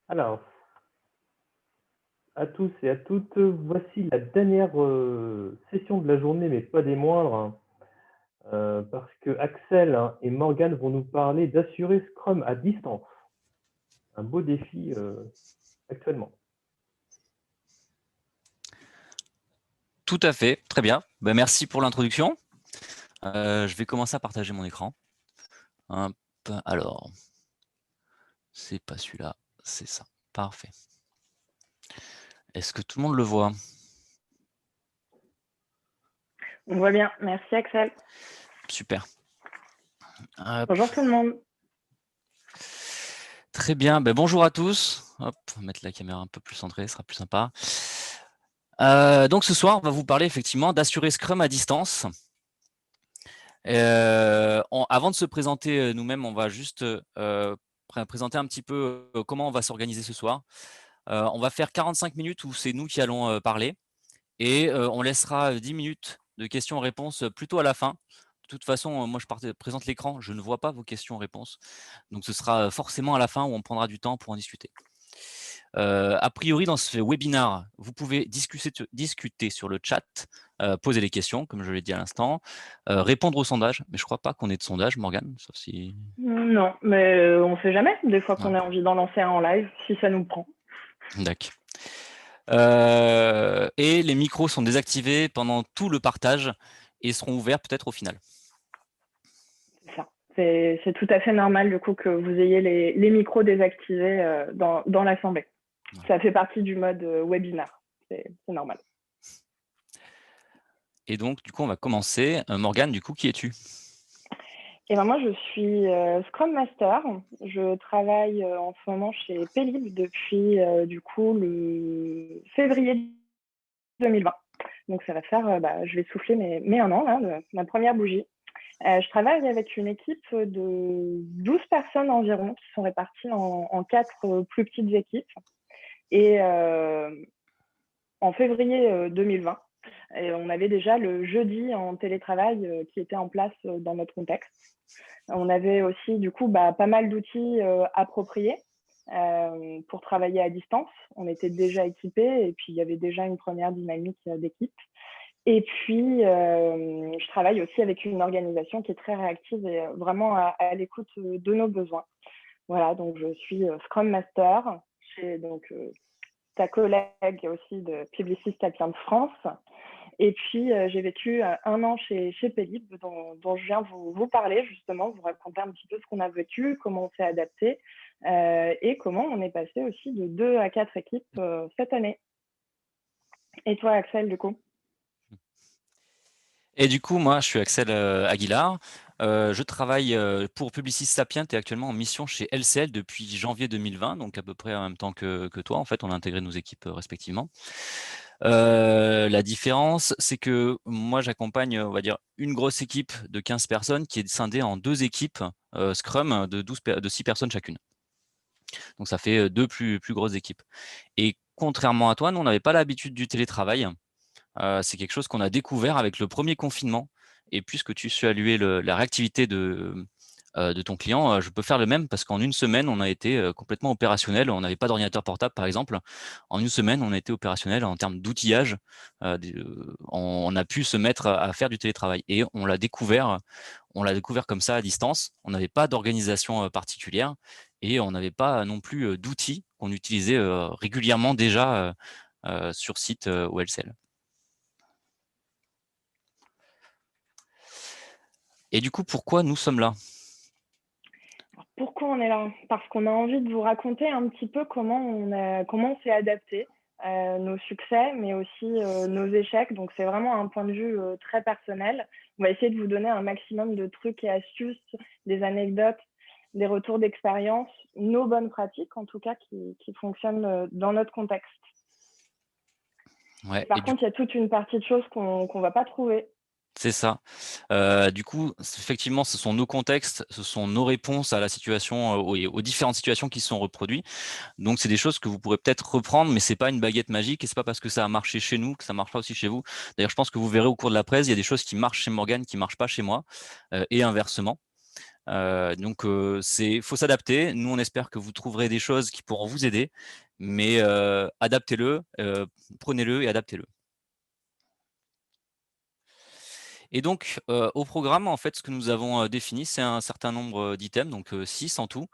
Alors, à tous et à toutes, voici la dernière session de la journée, mais pas des moindres, hein, parce que Axel, hein, et Morgan vont nous parler d'assurer Scrum à distance. Un beau défi actuellement. Tout à fait, très bien. Ben, merci pour l'introduction. Je vais commencer à partager mon écran. Hop, alors, c'est pas celui-là, c'est ça. Parfait. Est-ce que tout le monde le voit? On voit bien. Merci Axel. Super. Hop. Bonjour tout le monde. Très bien, ben, bonjour à tous. Hop, on va mettre la caméra un peu plus centrée, ce sera plus sympa. Donc ce soir, on va vous parler effectivement d'assurer Scrum à distance. Avant de se présenter nous-mêmes, on va juste présenter un petit peu comment on va s'organiser ce soir. On va faire 45 minutes où c'est nous qui allons parler et on laissera 10 minutes de questions-réponses plutôt à la fin. De toute façon, moi je présente l'écran, je ne vois pas vos questions-réponses. Donc ce sera forcément à la fin où on prendra du temps pour en discuter. A priori, dans ce webinaire, vous pouvez discuter sur le chat, poser des questions, comme je l'ai dit à l'instant, répondre au sondage, mais je ne crois pas qu'on ait de sondage, Morgane, sauf si… Non, mais on ne sait jamais. Des fois qu'on Ouais. a envie d'en lancer un en live, si ça nous prend. D'accord. Et les micros sont désactivés pendant tout le partage et seront ouverts peut-être au final. C'est ça. C'est tout à fait normal du coup que vous ayez les micros désactivés dans l'assemblée. Ouais. Ça fait partie du mode webinaire. C'est normal. Et donc, du coup, on va commencer. Morgane, du coup, qui es-tu ? Et ben moi, je suis Scrum Master. Je travaille en ce moment chez Pélib depuis du coup le février 2020. Donc ça va faire, je vais souffler mes 1 an, là, ma première bougie. Je travaille avec une équipe de 12 personnes environ qui sont réparties en 4 plus petites équipes. Et en février 2020, on avait déjà le jeudi en télétravail qui était en place dans notre contexte. On avait aussi du coup pas mal d'outils appropriés pour travailler à distance. On était déjà équipés et puis il y avait déjà une première dynamique d'équipe. Et puis, je travaille aussi avec une organisation qui est très réactive et vraiment à l'écoute de nos besoins. Voilà, donc je suis Scrum Master chez donc, ta collègue aussi de Publicis Sapient de France. Et puis, j'ai vécu 1 an chez Pélib, dont je viens vous parler justement, vous raconter un petit peu ce qu'on a vécu, comment on s'est adapté et comment on est passé aussi de 2 à 4 équipes cette année. Et toi, Axel, du coup ? Et du coup, moi, je suis Axel Aguilar. Je travaille pour Publicis Sapient et actuellement en mission chez LCL depuis janvier 2020, donc à peu près en même temps que toi. En fait, on a intégré nos équipes respectivement. La différence, c'est que moi, j'accompagne, on va dire, une grosse équipe de 15 personnes qui est scindée en 2 équipes Scrum de 6 personnes chacune. Donc, ça fait 2 plus grosses équipes. Et contrairement à toi, nous, on n'avait pas l'habitude du télétravail. C'est quelque chose qu'on a découvert avec le premier confinement. Et puisque tu saluais la réactivité de ton client, je peux faire le même parce qu'en une semaine, on a été complètement opérationnel. On n'avait pas d'ordinateur portable, par exemple. En une semaine, on a été opérationnel en termes d'outillage. On a pu se mettre à faire du télétravail et on l'a découvert comme ça à distance. On n'avait pas d'organisation particulière et on n'avait pas non plus d'outils qu'on utilisait régulièrement déjà sur site au LCL. Et du coup, pourquoi nous sommes là ? Pourquoi on est là ? Parce qu'on a envie de vous raconter un petit peu comment on s'est adapté, nos succès, mais aussi nos échecs. Donc, c'est vraiment un point de vue très personnel. On va essayer de vous donner un maximum de trucs et astuces, des anecdotes, des retours d'expérience, nos bonnes pratiques, en tout cas, qui fonctionnent dans notre contexte. Ouais, Par contre, il y a toute une partie de choses qu'on ne va pas trouver. C'est ça. Du coup, effectivement, ce sont nos contextes, ce sont nos réponses à la situation, aux différentes situations qui se sont reproduites. Donc, c'est des choses que vous pourrez peut-être reprendre, mais c'est pas une baguette magique et c'est pas parce que ça a marché chez nous que ça marchera aussi chez vous. D'ailleurs, je pense que vous verrez au cours de la presse, il y a des choses qui marchent chez Morgane, qui marchent pas chez moi, et inversement. Donc, faut s'adapter. Nous, on espère que vous trouverez des choses qui pourront vous aider, mais adaptez-le, prenez-le et adaptez-le. Et donc, au programme, en fait, ce que nous avons défini, c'est un certain nombre d'items, donc 6 en tout,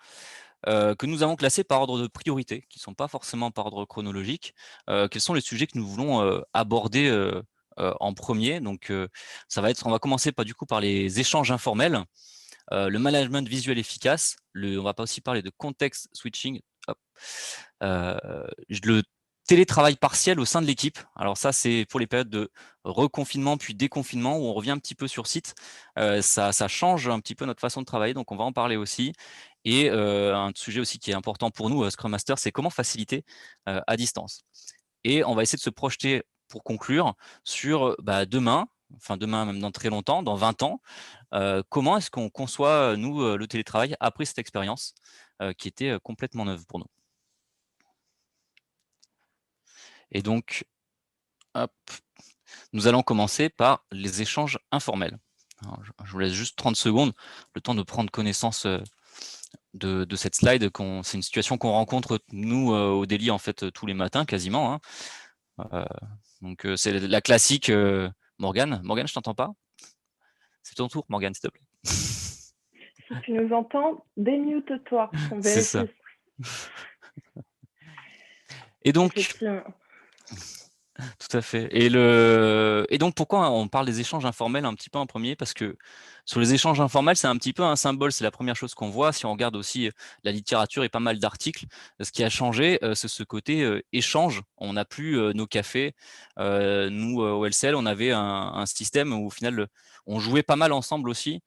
que nous avons classés par ordre de priorité, qui ne sont pas forcément par ordre chronologique. Quels sont les sujets que nous voulons aborder en premier? Donc, on va commencer par les échanges informels, le management visuel efficace, on va pas aussi parler de context switching, hop, le télétravail partiel au sein de l'équipe. Alors ça, c'est pour les périodes de reconfinement puis déconfinement où on revient un petit peu sur site. Ça change un petit peu notre façon de travailler, donc on va en parler aussi. Et un sujet aussi qui est important pour nous, Scrum Master, c'est comment faciliter à distance. Et on va essayer de se projeter, pour conclure, sur demain, même dans très longtemps, dans 20 ans, comment est-ce qu'on conçoit, nous, le télétravail après cette expérience qui était complètement neuve pour nous. Et donc, hop, nous allons commencer par les échanges informels. Alors, je vous laisse juste 30 secondes, le temps de prendre connaissance de cette slide. C'est une situation qu'on rencontre, nous, au Daily, en fait, tous les matins, quasiment. Donc, c'est la classique. Morgane, je t'entends pas? C'est ton tour, Morgane, s'il te plaît. Si tu nous entends, démute-toi, qu'on C'est ça. vérifie. Et donc, Effectivement. tout à fait. Et donc, pourquoi on parle des échanges informels un petit peu en premier? Parce que sur les échanges informels, c'est un petit peu un symbole. C'est la première chose qu'on voit. Si on regarde aussi la littérature et pas mal d'articles, ce qui a changé, c'est ce côté échange. On n'a plus nos cafés. Nous, au LCL, on avait un système où, au final, on jouait pas mal ensemble aussi.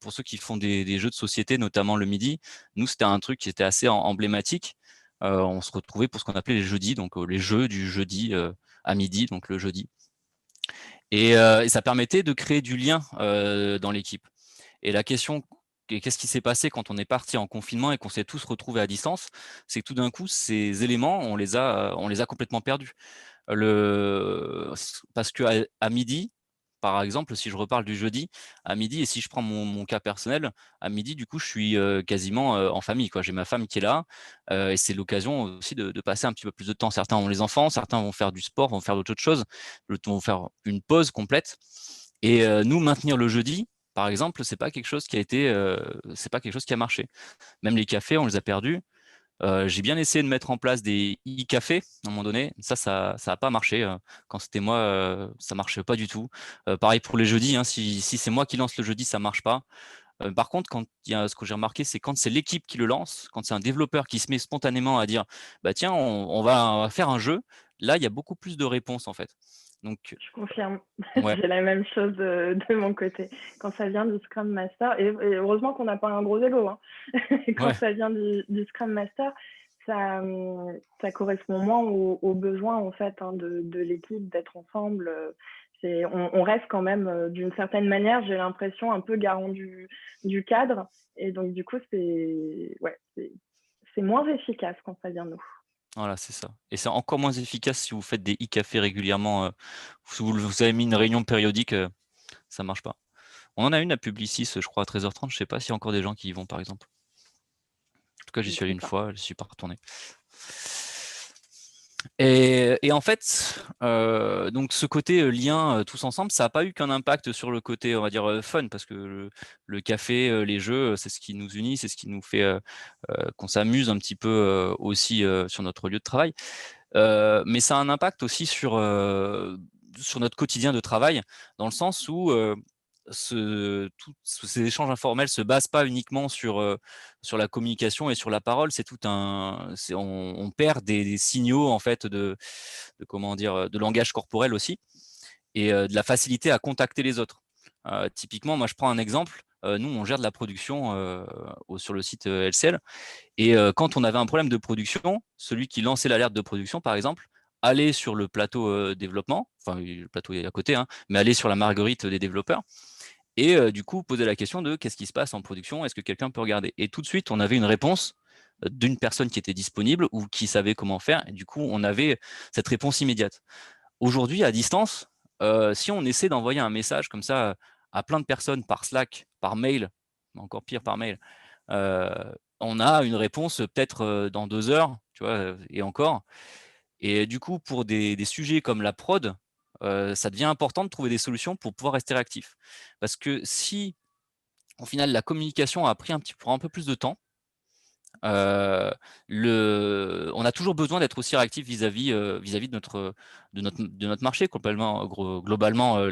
Pour ceux qui font des jeux de société, notamment le midi, nous, c'était un truc qui était assez emblématique. On se retrouvait pour ce qu'on appelait les jeudis, donc les jeux du jeudi à midi, donc le jeudi. Et ça permettait de créer du lien dans l'équipe. Et la question, qu'est-ce qui s'est passé quand on est parti en confinement et qu'on s'est tous retrouvés à distance? C'est que tout d'un coup, ces éléments, on les a complètement perdus. Parce qu'à midi, par exemple, si je reparle du jeudi, à midi, et si je prends mon cas personnel, à midi, du coup, je suis quasiment en famille, quoi. J'ai ma femme qui est là, et c'est l'occasion aussi de passer un petit peu plus de temps. Certains ont les enfants, certains vont faire du sport, vont faire d'autres choses, vont faire une pause complète. Et nous, maintenir le jeudi, par exemple, c'est pas quelque chose qui a marché. Même les cafés, on les a perdus. J'ai bien essayé de mettre en place des e-cafés à un moment donné. Ça a pas marché. Quand c'était moi, ça marchait pas du tout. Pareil pour les jeudis, hein, si c'est moi qui lance le jeudi, ça marche pas. Par contre, ce que j'ai remarqué, c'est quand c'est l'équipe qui le lance, quand c'est un développeur qui se met spontanément à dire bah tiens, on va faire un jeu, là il y a beaucoup plus de réponses en fait. Donc Je confirme. ouais. J'ai la même chose de mon côté. Quand ça vient du Scrum Master, et heureusement qu'on n'a pas un gros vélo, hein. Quand ça vient du Scrum Master, ça correspond moins aux besoins en fait, hein, de l'équipe, d'être ensemble. On reste quand même, d'une certaine manière, j'ai l'impression, un peu garant du cadre. Et donc, du coup, c'est moins efficace quand ça vient de nous. Voilà, c'est ça. Et c'est encore moins efficace si vous faites des e-cafés régulièrement. Si vous avez mis une réunion périodique, ça marche pas. On en a une à Publicis, je crois, à 13h30. Je sais pas s'il y a encore des gens qui y vont, par exemple. En tout cas, j'y suis allé une fois, je suis pas retourné. Et en fait, donc ce côté lien tous ensemble, ça n'a pas eu qu'un impact sur le côté, on va dire, fun, parce que le café, les jeux, c'est ce qui nous unit, c'est ce qui nous fait qu'on s'amuse un petit peu aussi sur notre lieu de travail. Mais ça a un impact aussi sur notre quotidien de travail, dans le sens où tous ces échanges informels se basent pas uniquement sur la communication et sur la parole. On perd des signaux en fait comment dire, de langage corporel aussi, et de la facilité à contacter les autres. Typiquement, moi je prends un exemple. Nous, on gère de la production sur le site LCL, et quand on avait un problème de production, celui qui lançait l'alerte de production, par exemple, allait sur le plateau développement, enfin le plateau est à côté, hein, mais allait sur la marguerite des développeurs, et du coup poser la question de qu'est-ce qui se passe en production, est-ce que quelqu'un peut regarder? Et tout de suite, on avait une réponse d'une personne qui était disponible ou qui savait comment faire, et du coup, on avait cette réponse immédiate. Aujourd'hui, à distance, si on essaie d'envoyer un message comme ça à plein de personnes par Slack, par mail, mais encore pire par mail. On a une réponse peut-être dans 2 heures, tu vois, et encore. Et du coup, pour des sujets comme la prod, ça devient important de trouver des solutions pour pouvoir rester réactif. Parce que si, au final, la communication a pris prend un peu plus de temps, on a toujours besoin d'être aussi réactif vis-à-vis de notre marché complètement, globalement, nos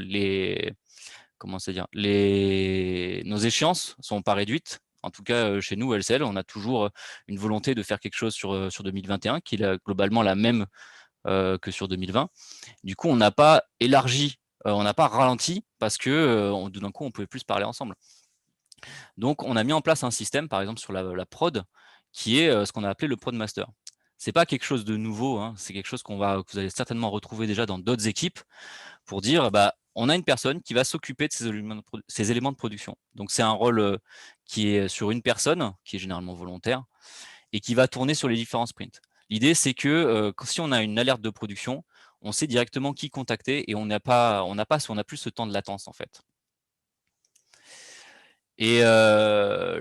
échéances sont pas réduites. En tout cas, chez nous, LCL, on a toujours une volonté de faire quelque chose sur 2021 qui est globalement la même que sur 2020. Du coup, on n'a pas élargi, on n'a pas ralenti parce que d'un coup, on pouvait plus parler ensemble. Donc, on a mis en place un système, par exemple sur la prod, qui est ce qu'on a appelé le Prod Master. C'est pas quelque chose de nouveau, hein, c'est quelque chose que vous allez certainement retrouver déjà dans d'autres équipes pour dire, bah, on a une personne qui va s'occuper de ces éléments de production. Donc, c'est un rôle qui est sur une personne, qui est généralement volontaire, et qui va tourner sur les différents sprints. L'idée, c'est que si on a une alerte de production, on sait directement qui contacter et on n'a plus ce temps de latence en fait. Et en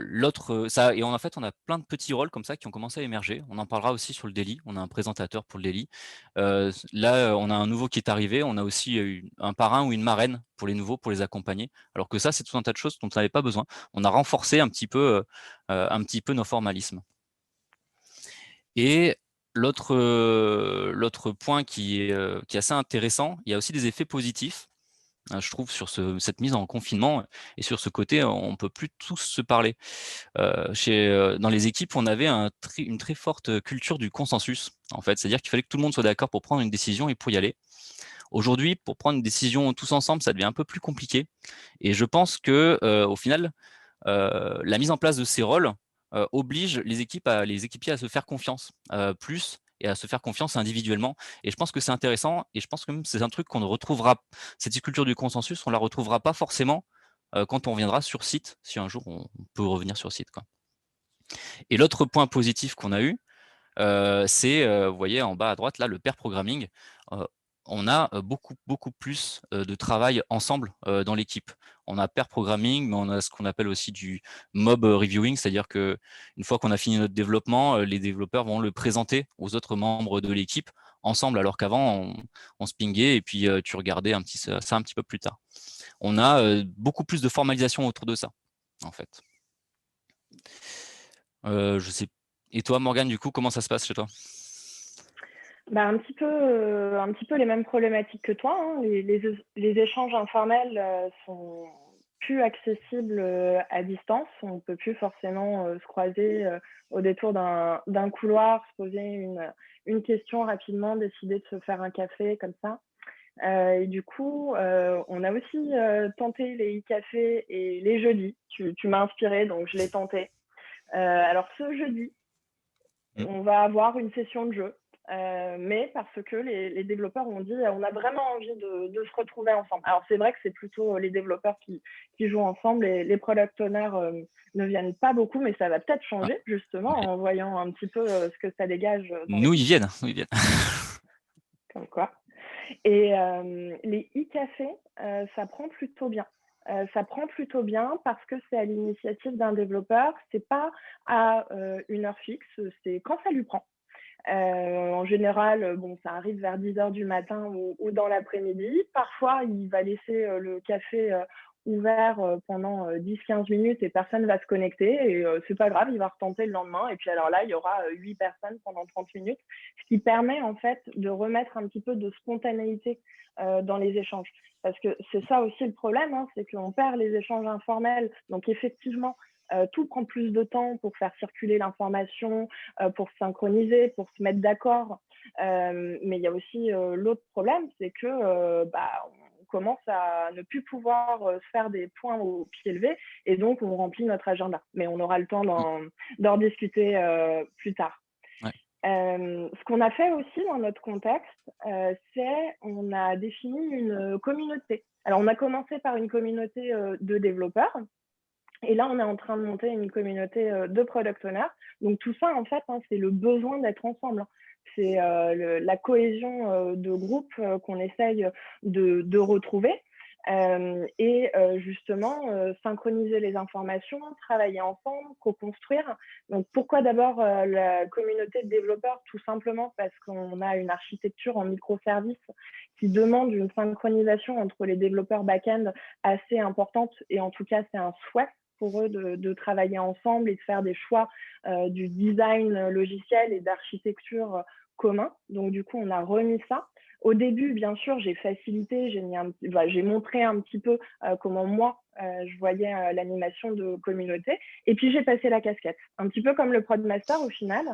fait, on a plein de petits rôles comme ça qui ont commencé à émerger. On en parlera aussi sur le daily. On a un présentateur pour le daily. Là, on a un nouveau qui est arrivé. On a aussi un parrain ou une marraine pour les nouveaux, pour les accompagner. Alors que ça, c'est tout un tas de choses dont on n'avait pas besoin. On a renforcé un petit peu nos formalismes. Et l'autre point qui est assez intéressant, il y a aussi des effets positifs, je trouve, sur cette mise en confinement et sur ce côté, on peut plus tous se parler. Dans les équipes, on avait une très forte culture du consensus, en fait. C'est-à-dire qu'il fallait que tout le monde soit d'accord pour prendre une décision et pour y aller. Aujourd'hui, pour prendre une décision tous ensemble, ça devient un peu plus compliqué. Et je pense que, au final, la mise en place de ces rôles oblige les équipiers à se faire confiance plus et à se faire confiance individuellement. Et je pense que c'est intéressant et je pense que même c'est un truc qu'on ne retrouvera, cette culture du consensus, on la retrouvera pas forcément quand on viendra sur site, si un jour on peut revenir sur site, quoi. Et l'autre point positif qu'on a eu, c'est, vous voyez en bas à droite, là, le pair programming. Heu, on a beaucoup plus de travail ensemble dans l'équipe. On a pair programming, mais on a ce qu'on appelle aussi du mob reviewing, c'est-à-dire qu'une fois qu'on a fini notre développement, les développeurs vont le présenter aux autres membres de l'équipe ensemble, alors qu'avant on se pingait et puis tu regardais ça un petit peu plus tard. On a beaucoup plus de formalisation autour de ça, en fait. Je sais. Et toi, Morgane, du coup, comment ça se passe chez toi? Bah, un petit peu les mêmes problématiques que toi, hein. Les échanges informels sont plus accessibles à distance. On ne peut plus forcément se croiser au détour d'un couloir, se poser une question rapidement, décider de se faire un café comme ça. Et du coup, on a aussi tenté les e-cafés et les jeudis. Tu m'as inspiré, donc je l'ai tenté. Alors ce jeudi, on va avoir une session de jeu. Mais parce que les développeurs ont dit on a vraiment envie de se retrouver ensemble. Alors c'est vrai que c'est plutôt les développeurs qui jouent ensemble et les product owners ne viennent pas beaucoup, mais ça va peut-être changer justement en voyant un petit peu ce que ça dégage. Nous, ils viennent. Comme quoi. Et les e-cafés, ça prend plutôt bien. Ça prend plutôt bien parce que c'est à l'initiative d'un développeur, c'est pas à une heure fixe, c'est quand ça lui prend. En général, bon, ça arrive vers 10h du matin ou dans l'après-midi. Parfois, il va laisser le café ouvert pendant 10-15 minutes et personne va se connecter. Et c'est pas grave, il va retenter le lendemain. Et puis alors là, il y aura 8 personnes pendant 30 minutes, ce qui permet en fait de remettre un petit peu de spontanéité dans les échanges. Parce que c'est ça aussi le problème, hein, c'est qu'on perd les échanges informels. Donc effectivement, tout prend plus de temps pour faire circuler l'information, pour se synchroniser, pour se mettre d'accord. Mais il y a aussi l'autre problème, c'est que on commence à ne plus pouvoir se faire des points au pied levé et donc on remplit notre agenda. Mais on aura le temps d'en discuter plus tard. Ouais. Ce qu'on a fait aussi dans notre contexte, c'est on a défini une communauté. Alors, on a commencé par une communauté de développeurs. Et là, on est en train de monter une communauté de product owners. Donc, tout ça, en fait, hein, c'est le besoin d'être ensemble. C'est la cohésion de groupe qu'on essaye de retrouver. Justement, synchroniser les informations, travailler ensemble, co-construire. Donc, pourquoi d'abord la communauté de développeurs? Tout simplement parce qu'on a une architecture en microservices qui demande une synchronisation entre les développeurs back-end assez importante, et en tout cas, c'est un souhait pour eux de travailler ensemble et de faire des choix du design logiciel et d'architecture commun. Donc, du coup, on a remis ça. Au début, bien sûr, j'ai facilité, j'ai montré un petit peu comment moi, je voyais l'animation de communauté. Et puis, j'ai passé la casquette, un petit peu comme le Prod Master au final.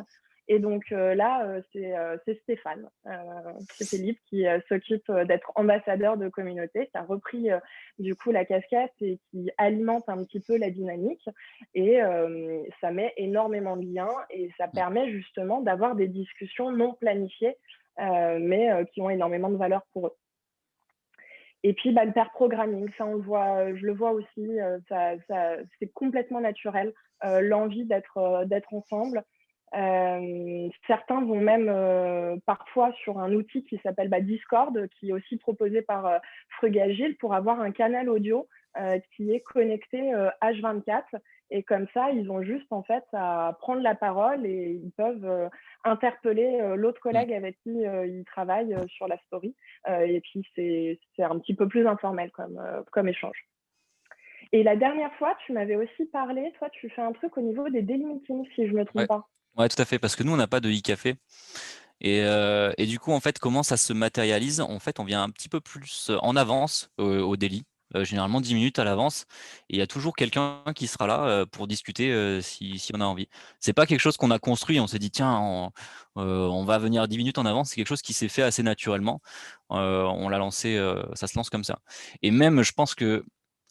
Et donc là, c'est Stéphane, c'est Philippe qui s'occupe d'être ambassadeur de communauté, qui a repris du coup la casquette et qui alimente un petit peu la dynamique. Et ça met énormément de liens et ça permet justement d'avoir des discussions non planifiées, mais qui ont énormément de valeur pour eux. Et puis, le pair programming, ça on le voit, je le vois aussi, c'est complètement naturel, l'envie d'être ensemble. Certains vont même parfois sur un outil qui s'appelle Discord, qui est aussi proposé par Frugagile, pour avoir un canal audio qui est connecté H24. Et comme ça, ils ont juste en fait à prendre la parole et ils peuvent interpeller l'autre collègue avec qui ils travaillent sur la story. Et puis, c'est un petit peu plus informel comme échange. Et la dernière fois, tu m'avais aussi parlé, toi, tu fais un truc au niveau des daily meetings, si je ne me trompe pas. Ouais, tout à fait, parce que nous, on n'a pas de e-café. Et du coup, en fait, comment ça se matérialise? En fait, on vient un petit peu plus en avance au daily, généralement 10 minutes à l'avance. Et il y a toujours quelqu'un qui sera là pour discuter si on a envie. C'est pas quelque chose qu'on a construit, on s'est dit, tiens, on va venir 10 minutes en avance. C'est quelque chose qui s'est fait assez naturellement. On l'a lancé, ça se lance comme ça. Et même, je pense que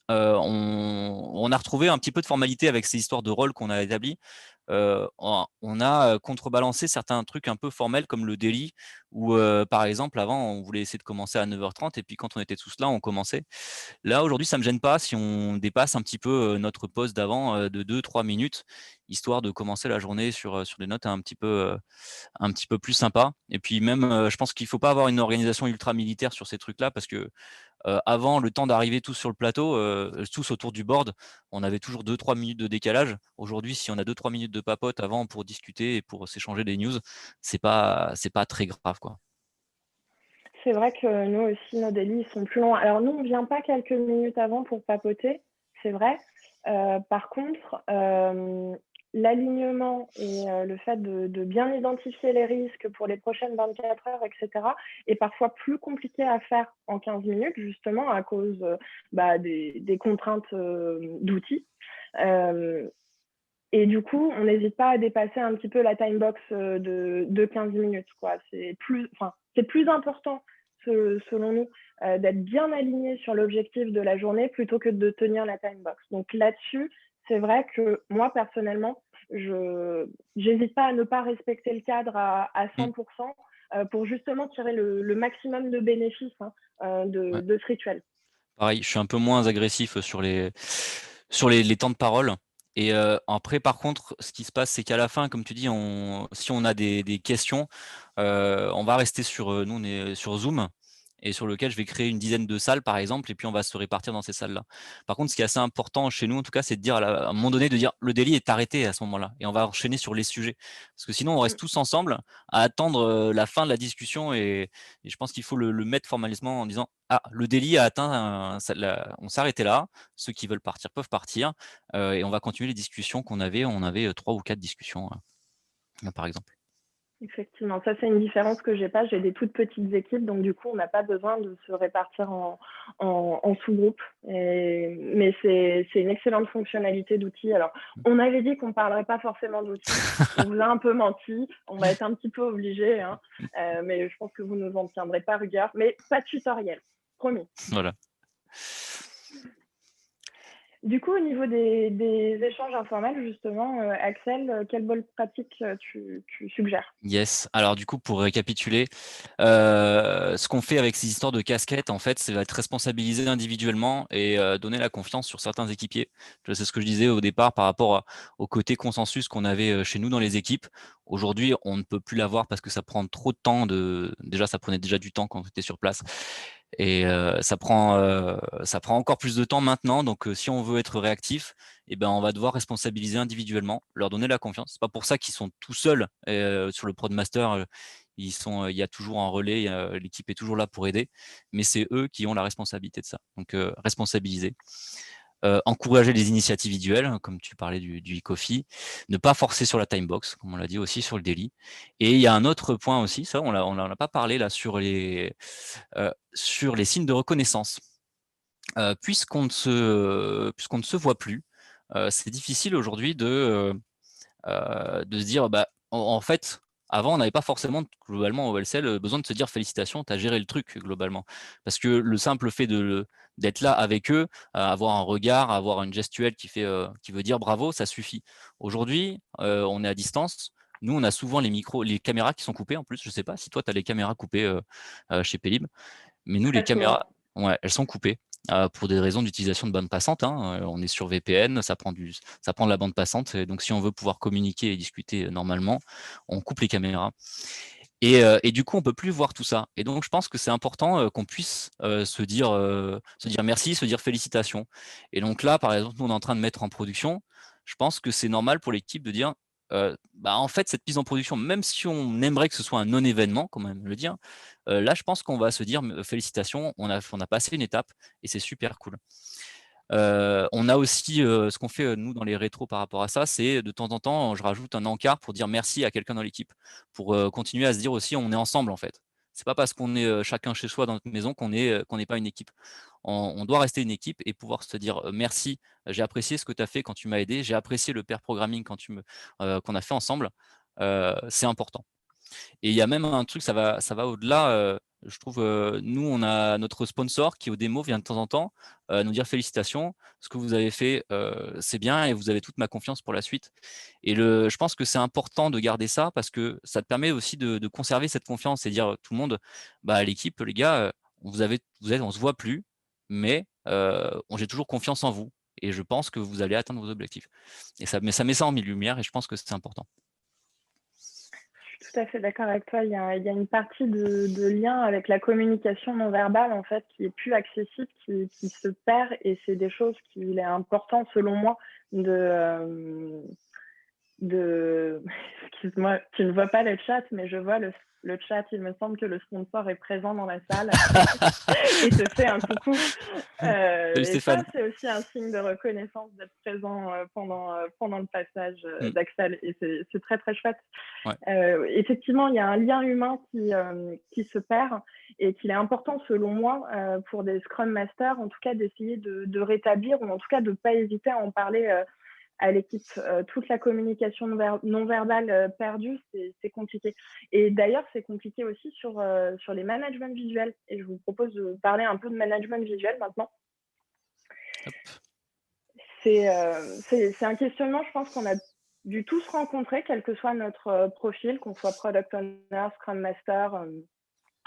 on a retrouvé un petit peu de formalité avec ces histoires de rôle qu'on a établies. On a contrebalancé certains trucs un peu formels comme le daily, où par exemple avant on voulait essayer de commencer à 9h30 et puis quand on était tous là on commençait. Là aujourd'hui ça me gêne pas si on dépasse un petit peu notre pause d'avant de 2-3 minutes, histoire de commencer la journée sur des notes un petit peu plus sympa. Et puis même je pense qu'il faut pas avoir une organisation ultra militaire sur ces trucs-là parce que avant, le temps d'arriver tous sur le plateau, tous autour du board, on avait toujours 2-3 minutes de décalage. Aujourd'hui, si on a 2-3 minutes de papote avant pour discuter et pour s'échanger des news, c'est pas très grave, quoi. C'est vrai que nous aussi, nos délits sont plus longs. Alors nous, on ne vient pas quelques minutes avant pour papoter, c'est vrai. Par contre, l'alignement et le fait de bien identifier les risques pour les prochaines 24 heures, etc., est parfois plus compliqué à faire en 15 minutes, justement à cause des contraintes d'outils. Et du coup, on n'hésite pas à dépasser un petit peu la time box de 15 minutes, quoi. C'est plus important, selon nous, d'être bien aligné sur l'objectif de la journée plutôt que de tenir la time box. Donc là-dessus, c'est vrai que moi, personnellement, je n'hésite pas à ne pas respecter le cadre à 100% pour justement tirer le maximum de bénéfices de ce rituel. Pareil, je suis un peu moins agressif sur les temps de parole. Et après, par contre, ce qui se passe, c'est qu'à la fin, comme tu dis, si on a des questions, on va rester nous, on est sur Zoom, et sur lequel je vais créer une dizaine de salles, par exemple, et puis on va se répartir dans ces salles-là. Par contre, ce qui est assez important chez nous, en tout cas, c'est de dire à un moment donné, de dire le daily est arrêté à ce moment-là, et on va enchaîner sur les sujets. Parce que sinon, on reste tous ensemble à attendre la fin de la discussion, et je pense qu'il faut le mettre formalisement en disant ah, le daily a atteint, on s'est arrêté là, ceux qui veulent partir peuvent partir, et on va continuer les discussions qu'on avait. On avait 3 ou 4 discussions, par exemple. Effectivement, ça c'est une différence que j'ai pas. J'ai des toutes petites équipes, donc du coup on n'a pas besoin de se répartir en sous-groupes. Mais c'est une excellente fonctionnalité d'outil. Alors, on avait dit qu'on ne parlerait pas forcément d'outils. On vous a un peu menti. On va être un petit peu obligé, hein. Mais je pense que vous ne nous en tiendrez pas rigueur. Mais pas de tutoriel, promis. Voilà. Du coup, au niveau des échanges informels, justement, Axel, quelle bonne pratique tu suggères? Yes. Alors du coup, pour récapituler, ce qu'on fait avec ces histoires de casquettes, en fait, c'est être responsabilisé individuellement et donner la confiance sur certains équipiers. C'est ce que je disais au départ par rapport au côté consensus qu'on avait chez nous dans les équipes. Aujourd'hui, on ne peut plus l'avoir parce que ça prend trop de temps. Déjà, ça prenait déjà du temps quand on était sur place. Et ça prend encore plus de temps maintenant. Donc, si on veut être réactif, eh ben, on va devoir responsabiliser individuellement, leur donner la confiance. C'est pas pour ça qu'ils sont tout seuls sur le Prodmaster. Il y a toujours un relais, l'équipe est toujours là pour aider, mais c'est eux qui ont la responsabilité de ça. Donc, responsabiliser. Encourager les initiatives visuelles, hein, comme tu parlais du e-coffee, ne pas forcer sur la timebox, comme on l'a dit aussi sur le daily. Et il y a un autre point aussi, ça on n'en a pas parlé là, sur les signes de reconnaissance. Puisqu'on ne se voit plus, c'est difficile aujourd'hui de se dire, bah, en fait, avant, on n'avait pas forcément, globalement, au LCL, besoin de se dire félicitations, tu as géré le truc, globalement. Parce que le simple fait d'être là avec eux, avoir un regard, avoir une gestuelle qui veut dire bravo, ça suffit. Aujourd'hui, on est à distance. Nous, on a souvent les caméras qui sont coupées en plus. Je ne sais pas si toi, tu as les caméras coupées chez Pélib, mais nous, les Très caméras, souvent. ouais, elles sont coupées pour des raisons d'utilisation de bande passante. Hein. On est sur VPN, ça prend de la bande passante. Et donc, si on veut pouvoir communiquer et discuter normalement, on coupe les caméras. Et du coup, on peut plus voir tout ça. Et donc, je pense que c'est important qu'on puisse se dire merci, se dire félicitations. Et donc là, par exemple, nous, on est en train de mettre en production. Je pense que c'est normal pour l'équipe de dire, bah, en fait, cette mise en production, même si on aimerait que ce soit un non-événement, comme on aime le dire, là, je pense qu'on va se dire félicitations, on a passé une étape et c'est super cool. On a aussi ce qu'on fait nous dans les rétros par rapport à ça, c'est de temps en temps, je rajoute un encart pour dire merci à quelqu'un dans l'équipe, pour continuer à se dire aussi on est ensemble en fait. C'est pas parce qu'on est chacun chez soi dans notre maison qu'on n'est pas une équipe. On doit rester une équipe et pouvoir se dire merci, j'ai apprécié ce que tu as fait quand tu m'as aidé, j'ai apprécié le pair programming qu'on a fait ensemble. C'est important. Et il y a même un truc, ça va au-delà. Je trouve, nous, on a notre sponsor qui, au démo, vient de temps en temps nous dire félicitations, ce que vous avez fait, c'est bien et vous avez toute ma confiance pour la suite. Et je pense que c'est important de garder ça parce que ça te permet aussi de conserver cette confiance et dire tout le monde, bah, l'équipe, les gars, on se voit plus, mais j'ai toujours confiance en vous et je pense que vous allez atteindre vos objectifs. Et ça met ça en lumière et je pense que c'est important. Je suis tout à fait d'accord avec toi. Il y a une partie de lien avec la communication non verbale, en fait, qui est plus accessible, qui se perd, et c'est des choses qu'il est important, selon moi, de... Excuse-moi, tu ne vois pas le chat, mais je vois le chat. Il me semble que le sponsor est présent dans la salle et te fait un coucou. Salut Et ça, Stéphane. c'est aussi un signe de reconnaissance d'être présent pendant le passage d'Axel. Et c'est très, très chouette. Ouais. Effectivement, il y a un lien humain qui se perd et qu'il est important, selon moi, pour des Scrum Masters, en tout cas, d'essayer de rétablir, ou en tout cas de ne pas hésiter à en parler à l'équipe. Toute la communication non verbale perdue, c'est compliqué. Et d'ailleurs, c'est compliqué aussi sur les managements visuels. Et je vous propose de parler un peu de management visuel maintenant. Hop. C'est un questionnement, je pense, qu'on a dû tous rencontrer, quel que soit notre profil, qu'on soit Product Owner, Scrum Master,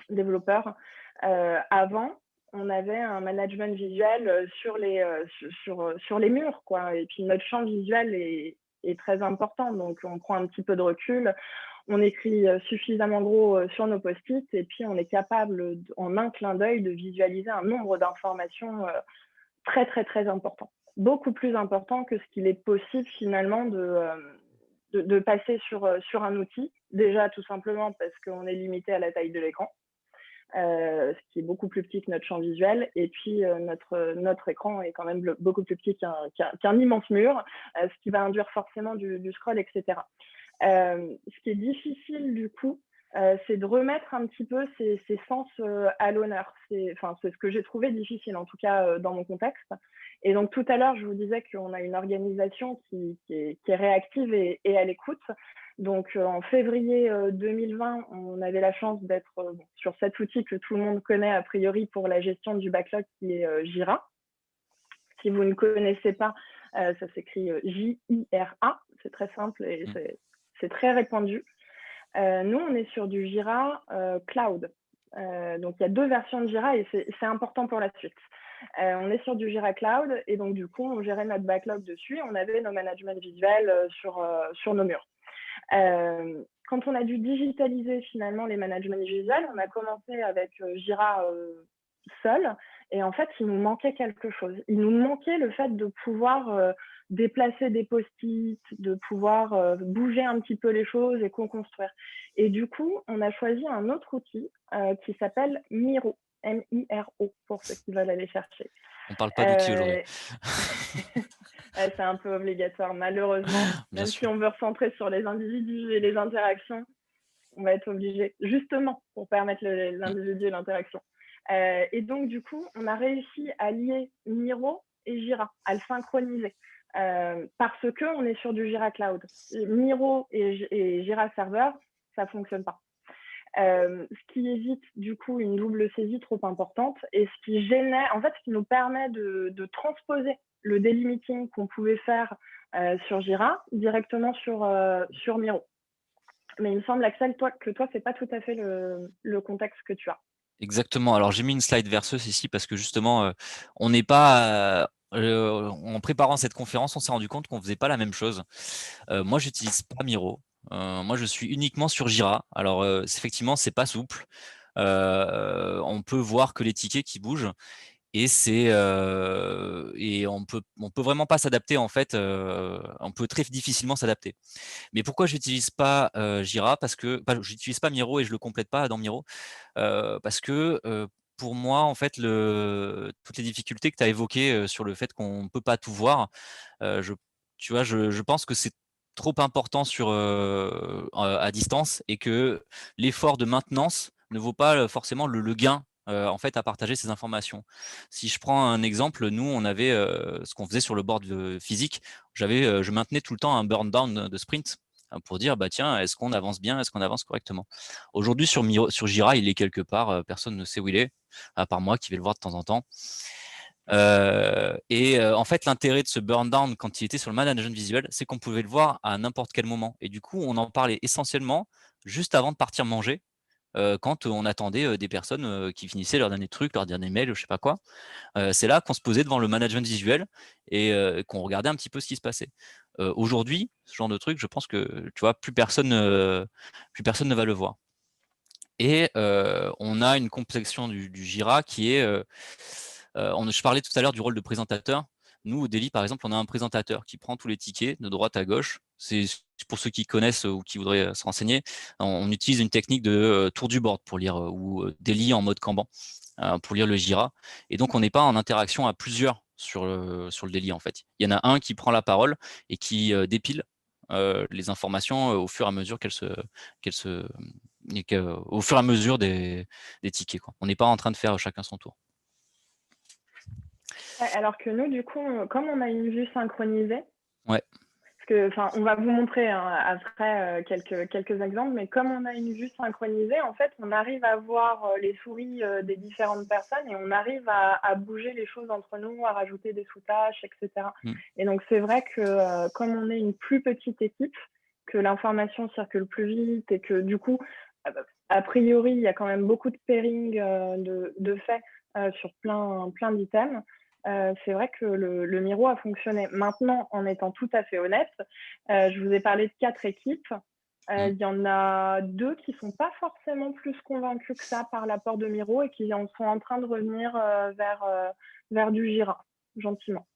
développeur. Avant, on avait un management visuel sur les murs, quoi. Et puis notre champ visuel est très important, donc on prend un petit peu de recul, on écrit suffisamment gros sur nos post-it, et puis on est capable, en un clin d'œil, de visualiser un nombre d'informations très, très, très important. Beaucoup plus important que ce qu'il est possible finalement de passer sur un outil. Déjà, tout simplement parce qu'on est limité à la taille de l'écran. Ce qui est beaucoup plus petit que notre champ visuel. Et puis, notre écran est quand même beaucoup plus petit qu'un immense mur, ce qui va induire forcément du scroll, etc. Ce qui est difficile, du coup, c'est de remettre un petit peu ces sens à l'honneur. C'est ce que j'ai trouvé difficile, en tout cas dans mon contexte. Et donc, tout à l'heure, je vous disais qu'on a une organisation qui est réactive et à l'écoute. Donc, en février 2020, on avait la chance d'être sur cet outil que tout le monde connaît a priori pour la gestion du backlog, qui est Jira. Si vous ne connaissez pas, ça s'écrit J-I-R-A. C'est très simple et c'est très répandu. Nous, on est sur du Jira Cloud. Donc, il y a 2 versions de Jira et c'est important pour la suite. On est sur du Jira Cloud et donc, du coup, on gérait notre backlog dessus et on avait nos managements visuels sur nos murs. Quand on a dû digitaliser finalement les managements visuels, on a commencé avec Jira seul. Et en fait, il nous manquait quelque chose. Il nous manquait le fait de pouvoir déplacer des post-it, de pouvoir bouger un petit peu les choses et co-construire. Et du coup, on a choisi un autre outil qui s'appelle Miro, M-I-R-O, pour ceux qui veulent aller chercher. On parle pas d'outils aujourd'hui. C'est un peu obligatoire, malheureusement. Bien Même si sûr. on veut recentrer sur les individus et les interactions, on va être obligé, justement, pour permettre l'individu et l'interaction. Et donc, du coup, on a réussi à lier Miro et Jira, à le synchroniser. Parce qu'on est sur du Jira Cloud. Miro et Jira Server, ça ne fonctionne pas. Ce qui évite du coup une double saisie trop importante et ce qui nous permet de transposer le daily meeting qu'on pouvait faire sur Jira directement sur Miro. Mais il me semble, Axel, que toi, c'est pas tout à fait le contexte que tu as. Exactement. Alors j'ai mis une slide verseuse ici parce que justement, on n'est pas en préparant cette conférence, on s'est rendu compte qu'on faisait pas la même chose. Moi, j'utilise pas Miro. Moi, je suis uniquement sur Jira. Alors, effectivement, c'est pas souple. On peut voir que les tickets qui bougent et on peut vraiment pas s'adapter en fait. On peut très difficilement s'adapter. Mais pourquoi j'utilise pas Jira? Parce que j'utilise pas Miro et je le complète pas dans Miro parce que pour moi, en fait, toutes les difficultés que tu as évoquées sur le fait qu'on ne peut pas tout voir, je tu vois, je pense que c'est trop important à distance et que l'effort de maintenance ne vaut pas forcément le gain, en fait, à partager ces informations. Si je prends un exemple, nous, on avait, ce qu'on faisait sur le board, physique, je maintenais tout le temps un burn down de sprint, pour dire: «Bah, tiens, est-ce qu'on avance bien? Est-ce qu'on avance correctement?» Aujourd'hui, sur Jira, il est quelque part, personne ne sait où il est, à part moi qui vais le voir de temps en temps. En fait, l'intérêt de ce burn down quand il était sur le management visuel, c'est qu'on pouvait le voir à n'importe quel moment et du coup, on en parlait essentiellement juste avant de partir manger, quand on attendait, des personnes, qui finissaient leur dernier truc, leur dernier mail, je sais pas quoi. C'est là qu'on se posait devant le management visuel et qu'on regardait un petit peu ce qui se passait. Aujourd'hui, ce genre de truc, je pense que, tu vois, plus personne ne va le voir. Et on a une complexion du Jira qui est, je parlais tout à l'heure du rôle de présentateur. Nous, au Daily, par exemple, on a un présentateur qui prend tous les tickets de droite à gauche. C'est pour ceux qui connaissent ou qui voudraient se renseigner. On utilise une technique de tour du board pour lire ou Daily en mode Kanban pour lire le Jira. Et donc, on n'est pas en interaction à plusieurs sur le Daily, en fait. Il y en a un qui prend la parole et qui dépile les informations au fur et à mesure au fur et à mesure des tickets, quoi. On n'est pas en train de faire chacun son tour. Ouais, alors que nous, du coup, comme on a une vue synchronisée, Ouais. parce que, on va vous montrer après quelques exemples, mais comme on a une vue synchronisée, en fait, on arrive à voir les souris des différentes personnes et on arrive à bouger les choses entre nous, à rajouter des sous-tâches, etc. Et donc, c'est vrai que comme on est une plus petite équipe, que l'information circule plus vite et que du coup, a priori, il y a quand même beaucoup de pairing de fait sur plein d'items. C'est vrai que le Miro a fonctionné. Maintenant, en étant tout à fait honnête, je vous ai parlé de 4 équipes. Il y en a 2 qui ne sont pas forcément plus convaincus que ça par l'apport de Miro et qui sont en train de revenir vers du Jira, gentiment.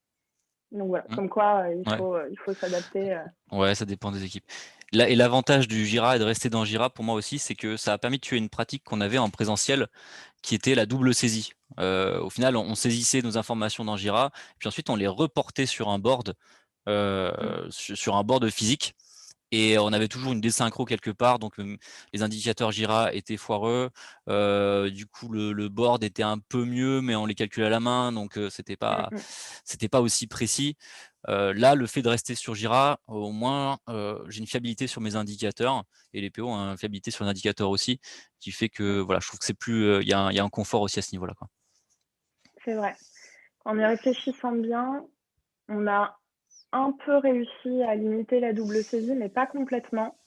Donc voilà, comme quoi il faut s'adapter. Ouais, ça dépend des équipes. Et l'avantage du Jira et de rester dans Jira, pour moi aussi, c'est que ça a permis de tuer une pratique qu'on avait en présentiel, qui était la double saisie. Au final, on saisissait nos informations dans Jira, puis ensuite on les reportait sur un board, sur un board physique. Et on avait toujours une désynchro quelque part, donc les indicateurs Jira étaient foireux. Du coup, le board était un peu mieux, mais on les calculait à la main, donc c'était pas aussi précis. Là, le fait de rester sur Jira, au moins, j'ai une fiabilité sur mes indicateurs et les PO ont une fiabilité sur les indicateurs aussi, qui fait que voilà, je trouve que c'est plus, il y a un confort aussi à ce niveau-là, quoi. C'est vrai. En y réfléchissant bien, on a un peu réussi à limiter la double saisie, mais pas complètement.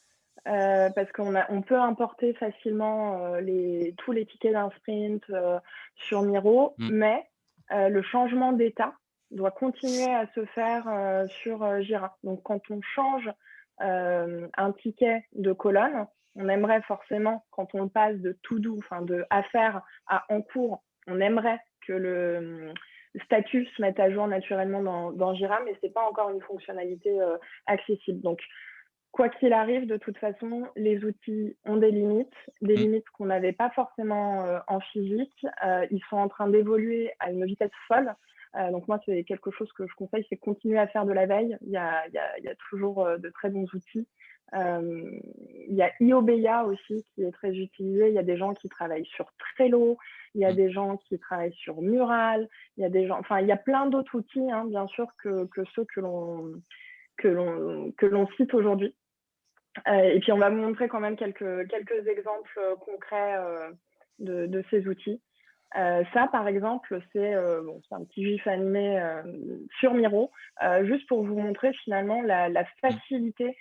Parce qu'on peut importer facilement tous les tickets d'un sprint sur Miro, mais le changement d'état doit continuer à se faire sur Jira. Donc, quand on change un ticket de colonne, on aimerait forcément, quand on passe de to do, enfin de à faire à en cours, on aimerait que le statut se mette à jour naturellement dans Jira, mais ce n'est pas encore une fonctionnalité accessible. Donc, quoi qu'il arrive, de toute façon, les outils ont des limites qu'on n'avait pas forcément en physique. Ils sont en train d'évoluer à une vitesse folle. Donc moi, c'est quelque chose que je conseille, c'est continuer à faire de la veille. Il y a toujours de très bons outils. Il y a Iobeya aussi qui est très utilisé. Il y a des gens qui travaillent sur Trello, il y a des gens qui travaillent sur Mural, il y a des gens, enfin, il y a plein d'autres outils, hein, bien sûr, que ceux que l'on cite aujourd'hui. Et puis on va vous montrer quand même quelques exemples concrets de ces outils. Ça, par exemple, c'est un petit gif animé sur Miro, juste pour vous montrer finalement la facilité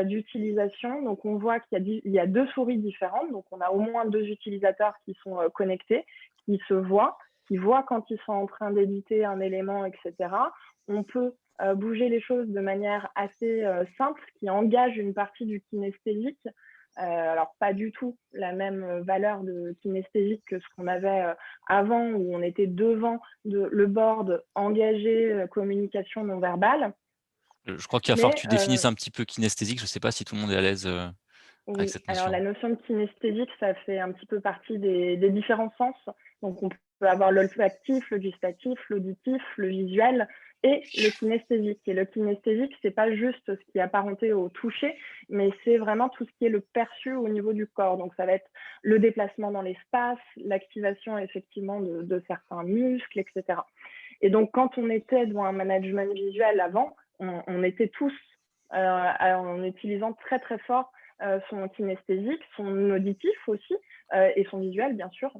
d'utilisation. Donc, on voit qu'il y a 2 souris différentes. Donc, on a au moins 2 utilisateurs qui sont connectés, qui se voient, qui voient quand ils sont en train d'éditer un élément, etc. On peut bouger les choses de manière assez simple, qui engage une partie du kinesthésique. Alors, pas du tout la même valeur de kinesthésique que ce qu'on avait avant, où on était devant le board engagé, communication non verbale. Je crois qu'il va falloir que tu définisses un petit peu kinesthésique. Je ne sais pas si tout le monde est à l'aise avec cette notion. Alors la notion de kinesthésique, ça fait un petit peu partie des différents sens. Donc, on peut avoir l'olfactif, le gustatif, l'auditif, le visuel et le kinesthésique. Et le kinesthésique, ce n'est pas juste ce qui est apparenté au toucher, mais c'est vraiment tout ce qui est le perçu au niveau du corps. Donc, ça va être le déplacement dans l'espace, l'activation effectivement de certains muscles, etc. Et donc, quand on était dans un management visuel avant, on était tous en utilisant très, très fort son kinesthésique, son auditif aussi, et son visuel, bien sûr.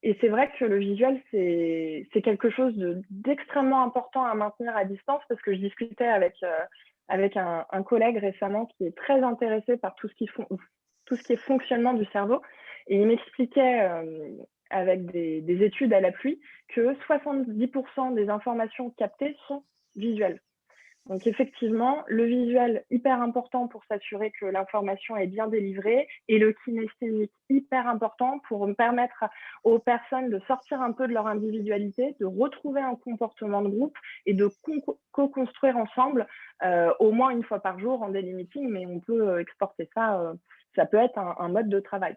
Et c'est vrai que le visuel, c'est quelque chose d'extrêmement important à maintenir à distance, parce que je discutais avec un collègue récemment qui est très intéressé par tout ce qui est fonctionnement du cerveau. Et il m'expliquait, avec des études à l'appui, que 70% des informations captées sont visuelles. Donc effectivement, le visuel, hyper important pour s'assurer que l'information est bien délivrée, et le kinesthésique, hyper important pour permettre aux personnes de sortir un peu de leur individualité, de retrouver un comportement de groupe et de co-construire ensemble, au moins une fois par jour en daily meeting, mais on peut exporter ça, ça peut être un mode de travail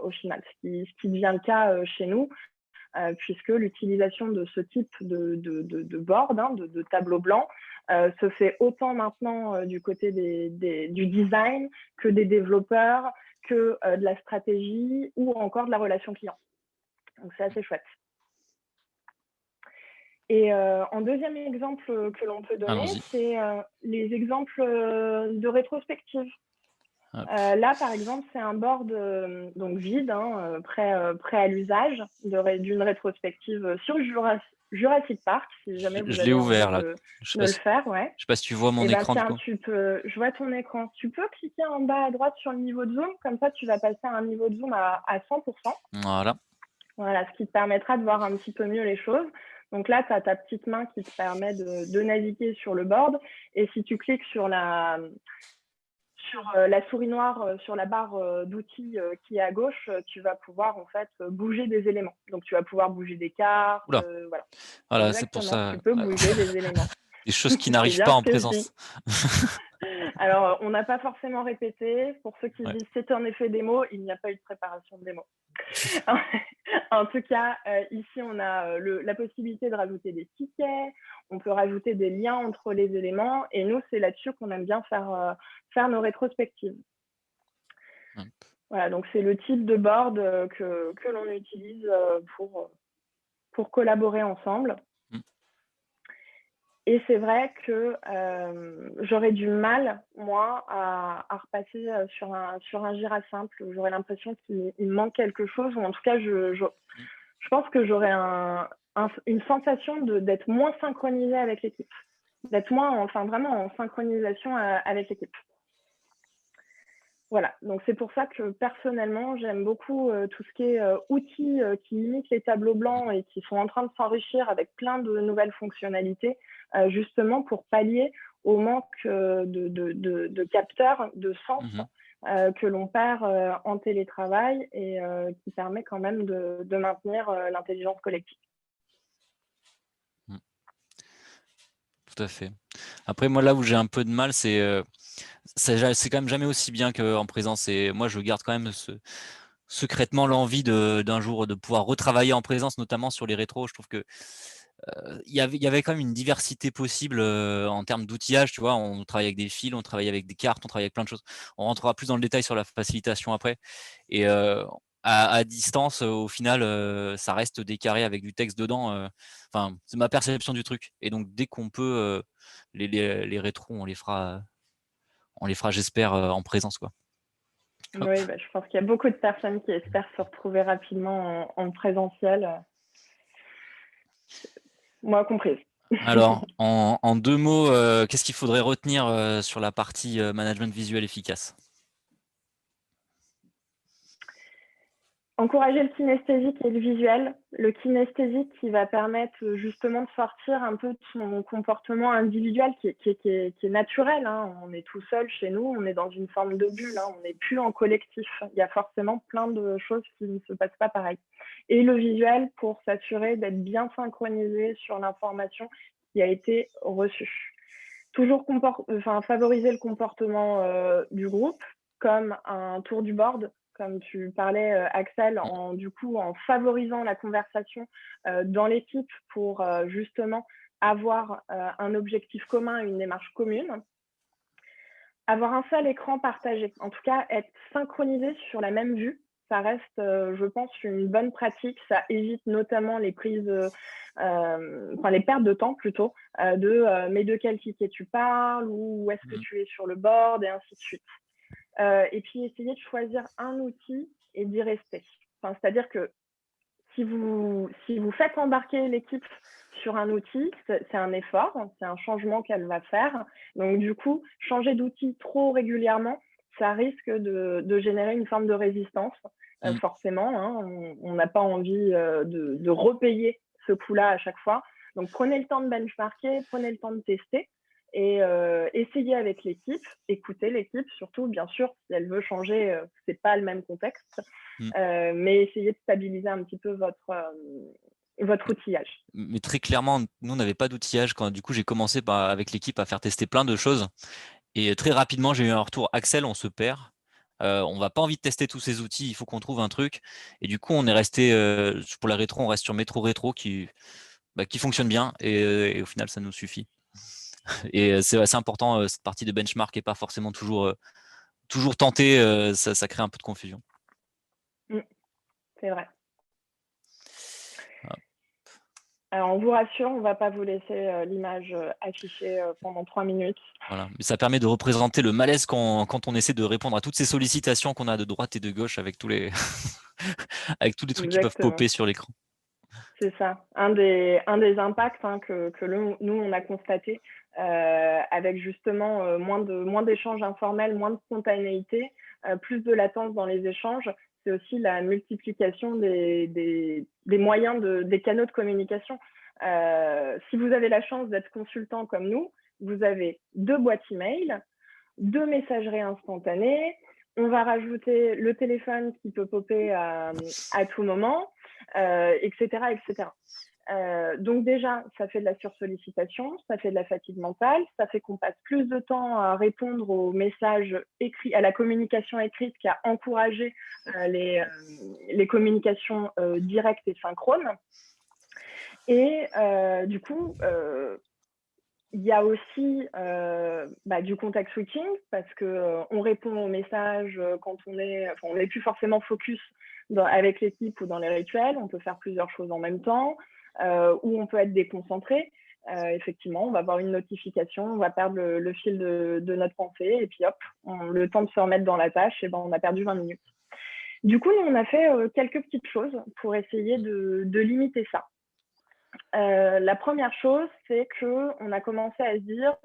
au final, ce qui devient le cas chez nous. Puisque l'utilisation de ce type de board, de tableau blanc, se fait autant maintenant du côté du design que des développeurs, que de la stratégie ou encore de la relation client. Donc, c'est assez chouette. Et en deuxième exemple que l'on peut donner, c'est les exemples de rétrospective. Là, par exemple, c'est un board donc vide, hein, prêt à l'usage d'une rétrospective sur Jurassic Park, si jamais vous avez ouvert, là. de le faire. Ouais. Je ne sais pas si tu vois mon écran. Tiens, je vois ton écran. Tu peux cliquer en bas à droite sur le niveau de zoom, comme ça tu vas passer à un niveau de zoom à 100%. Voilà. Voilà, ce qui te permettra de voir un petit peu mieux les choses. Donc là, tu as ta petite main qui te permet de naviguer sur le board. Et si tu cliques sur la souris noire, sur la barre d'outils qui est à gauche, tu vas pouvoir en fait bouger des éléments. Donc tu vas pouvoir bouger des cartes, voilà. Voilà, c'est pour ça. Tu peux bouger des éléments. Des choses qui n'arrivent pas en présence. Alors, on n'a pas forcément répété. Pour ceux qui disent c'est un effet démo, il n'y a pas eu de préparation de démo. En tout cas, ici, on a la possibilité de rajouter des tickets. On peut rajouter des liens entre les éléments. Et nous, c'est là-dessus qu'on aime bien faire nos rétrospectives. Voilà, donc c'est le type de board que l'on utilise pour collaborer ensemble. Et c'est vrai que j'aurais du mal, moi, à repasser sur un Jira simple. J'aurais l'impression qu'il me manque quelque chose, ou en tout cas, je pense que j'aurais une sensation d'être moins synchronisée avec l'équipe, d'être vraiment en synchronisation avec l'équipe. Voilà, donc c'est pour ça que personnellement, j'aime beaucoup tout ce qui est outils qui imitent les tableaux blancs et qui sont en train de s'enrichir avec plein de nouvelles fonctionnalités, justement pour pallier au manque de capteurs, de sens que l'on perd en télétravail et qui permet quand même de maintenir l'intelligence collective. Tout à fait. Après, moi, là où j'ai un peu de mal, c'est quand même jamais aussi bien qu'en présence. Et moi, je garde quand même secrètement l'envie d'un jour de pouvoir retravailler en présence, notamment sur les rétros. Je trouve que il y avait quand même une diversité possible en termes d'outillage. Tu vois, on travaille avec des fils, on travaille avec des cartes, on travaille avec plein de choses. On rentrera plus dans le détail sur la facilitation après. Et à distance, au final, ça reste des carrés avec du texte dedans. Enfin, c'est ma perception du truc. Et donc, dès qu'on peut, les rétros, on les fera, j'espère, en présence, quoi. Oui, je pense qu'il y a beaucoup de personnes qui espèrent se retrouver rapidement en présentiel. Moi comprise. Alors, en 2 mots, qu'est-ce qu'il faudrait retenir sur la partie management visuel efficace? Encourager le kinesthésique et le visuel. Le kinesthésique qui va permettre justement de sortir un peu de son comportement individuel qui est naturel. Hein. On est tout seul chez nous, on est dans une forme de bulle, hein. On n'est plus en collectif. Il y a forcément plein de choses qui ne se passent pas pareil. Et le visuel pour s'assurer d'être bien synchronisé sur l'information qui a été reçue. Toujours favoriser le comportement du groupe, comme un tour du board, comme tu parlais, Axel, en favorisant la conversation dans l'équipe pour justement avoir un objectif commun, une démarche commune. Avoir un seul écran partagé, en tout cas être synchronisé sur la même vue, ça reste, je pense, une bonne pratique. Ça évite notamment les prises, les pertes de temps plutôt, mais de quel ticket tu parles, ou où est-ce que tu es sur le board, et ainsi de suite. Et puis essayer de choisir un outil et d'y rester. Enfin, c'est-à-dire que si vous faites embarquer l'équipe sur un outil, c'est un effort, c'est un changement qu'elle va faire. Donc du coup, changer d'outil trop régulièrement, ça risque de générer une forme de résistance, forcément. Hein. On n'a pas envie de repayer ce coup-là à chaque fois. Donc prenez le temps de benchmarker, prenez le temps de tester. Et essayez avec l'équipe, écoutez l'équipe, surtout, bien sûr, si elle veut changer, c'est pas le même contexte, mais essayez de stabiliser un petit peu votre outillage. Mais très clairement, nous, on n'avait pas d'outillage. Quand du coup, j'ai commencé avec l'équipe à faire tester plein de choses. Et très rapidement, j'ai eu un retour. Axel, on se perd. On va pas envie de tester tous ces outils. Il faut qu'on trouve un truc. Et du coup, on est resté, pour la rétro, on reste sur Métro Rétro qui fonctionne bien. Et au final, ça nous suffit. Et c'est assez important, cette partie de benchmark et pas forcément toujours tenter, ça crée un peu de confusion. C'est vrai. Alors, on vous rassure, on ne va pas vous laisser l'image affichée pendant 3 minutes. Voilà. Mais ça permet de représenter le malaise quand on essaie de répondre à toutes ces sollicitations qu'on a de droite et de gauche avec tous les avec tous les trucs qui peuvent popper sur l'écran. C'est ça. Un des impacts que nous, on a constaté avec justement moins d'échanges informels, moins de spontanéité, plus de latence dans les échanges, c'est aussi la multiplication des moyens, des canaux de communication. Si vous avez la chance d'être consultant comme nous, vous avez 2 boîtes email, 2 messageries instantanées, on va rajouter le téléphone qui peut popper à tout moment, etc. etc. Donc déjà, ça fait de la sursollicitation, ça fait de la fatigue mentale, ça fait qu'on passe plus de temps à répondre aux messages écrits, à la communication écrite qu'à encourager les communications directes et synchrones. Et du coup, il y a aussi du contact switching parce qu'on répond aux messages quand on n'est plus forcément focus avec l'équipe ou dans les rituels. On peut faire plusieurs choses en même temps ou on peut être déconcentré. Effectivement, on va avoir une notification, on va perdre le fil de notre pensée et puis hop, le temps de se remettre dans la tâche, et on a perdu 20 minutes. Du coup, nous, on a fait quelques petites choses pour essayer de limiter ça. La première chose, c'est qu'on a commencé à se dire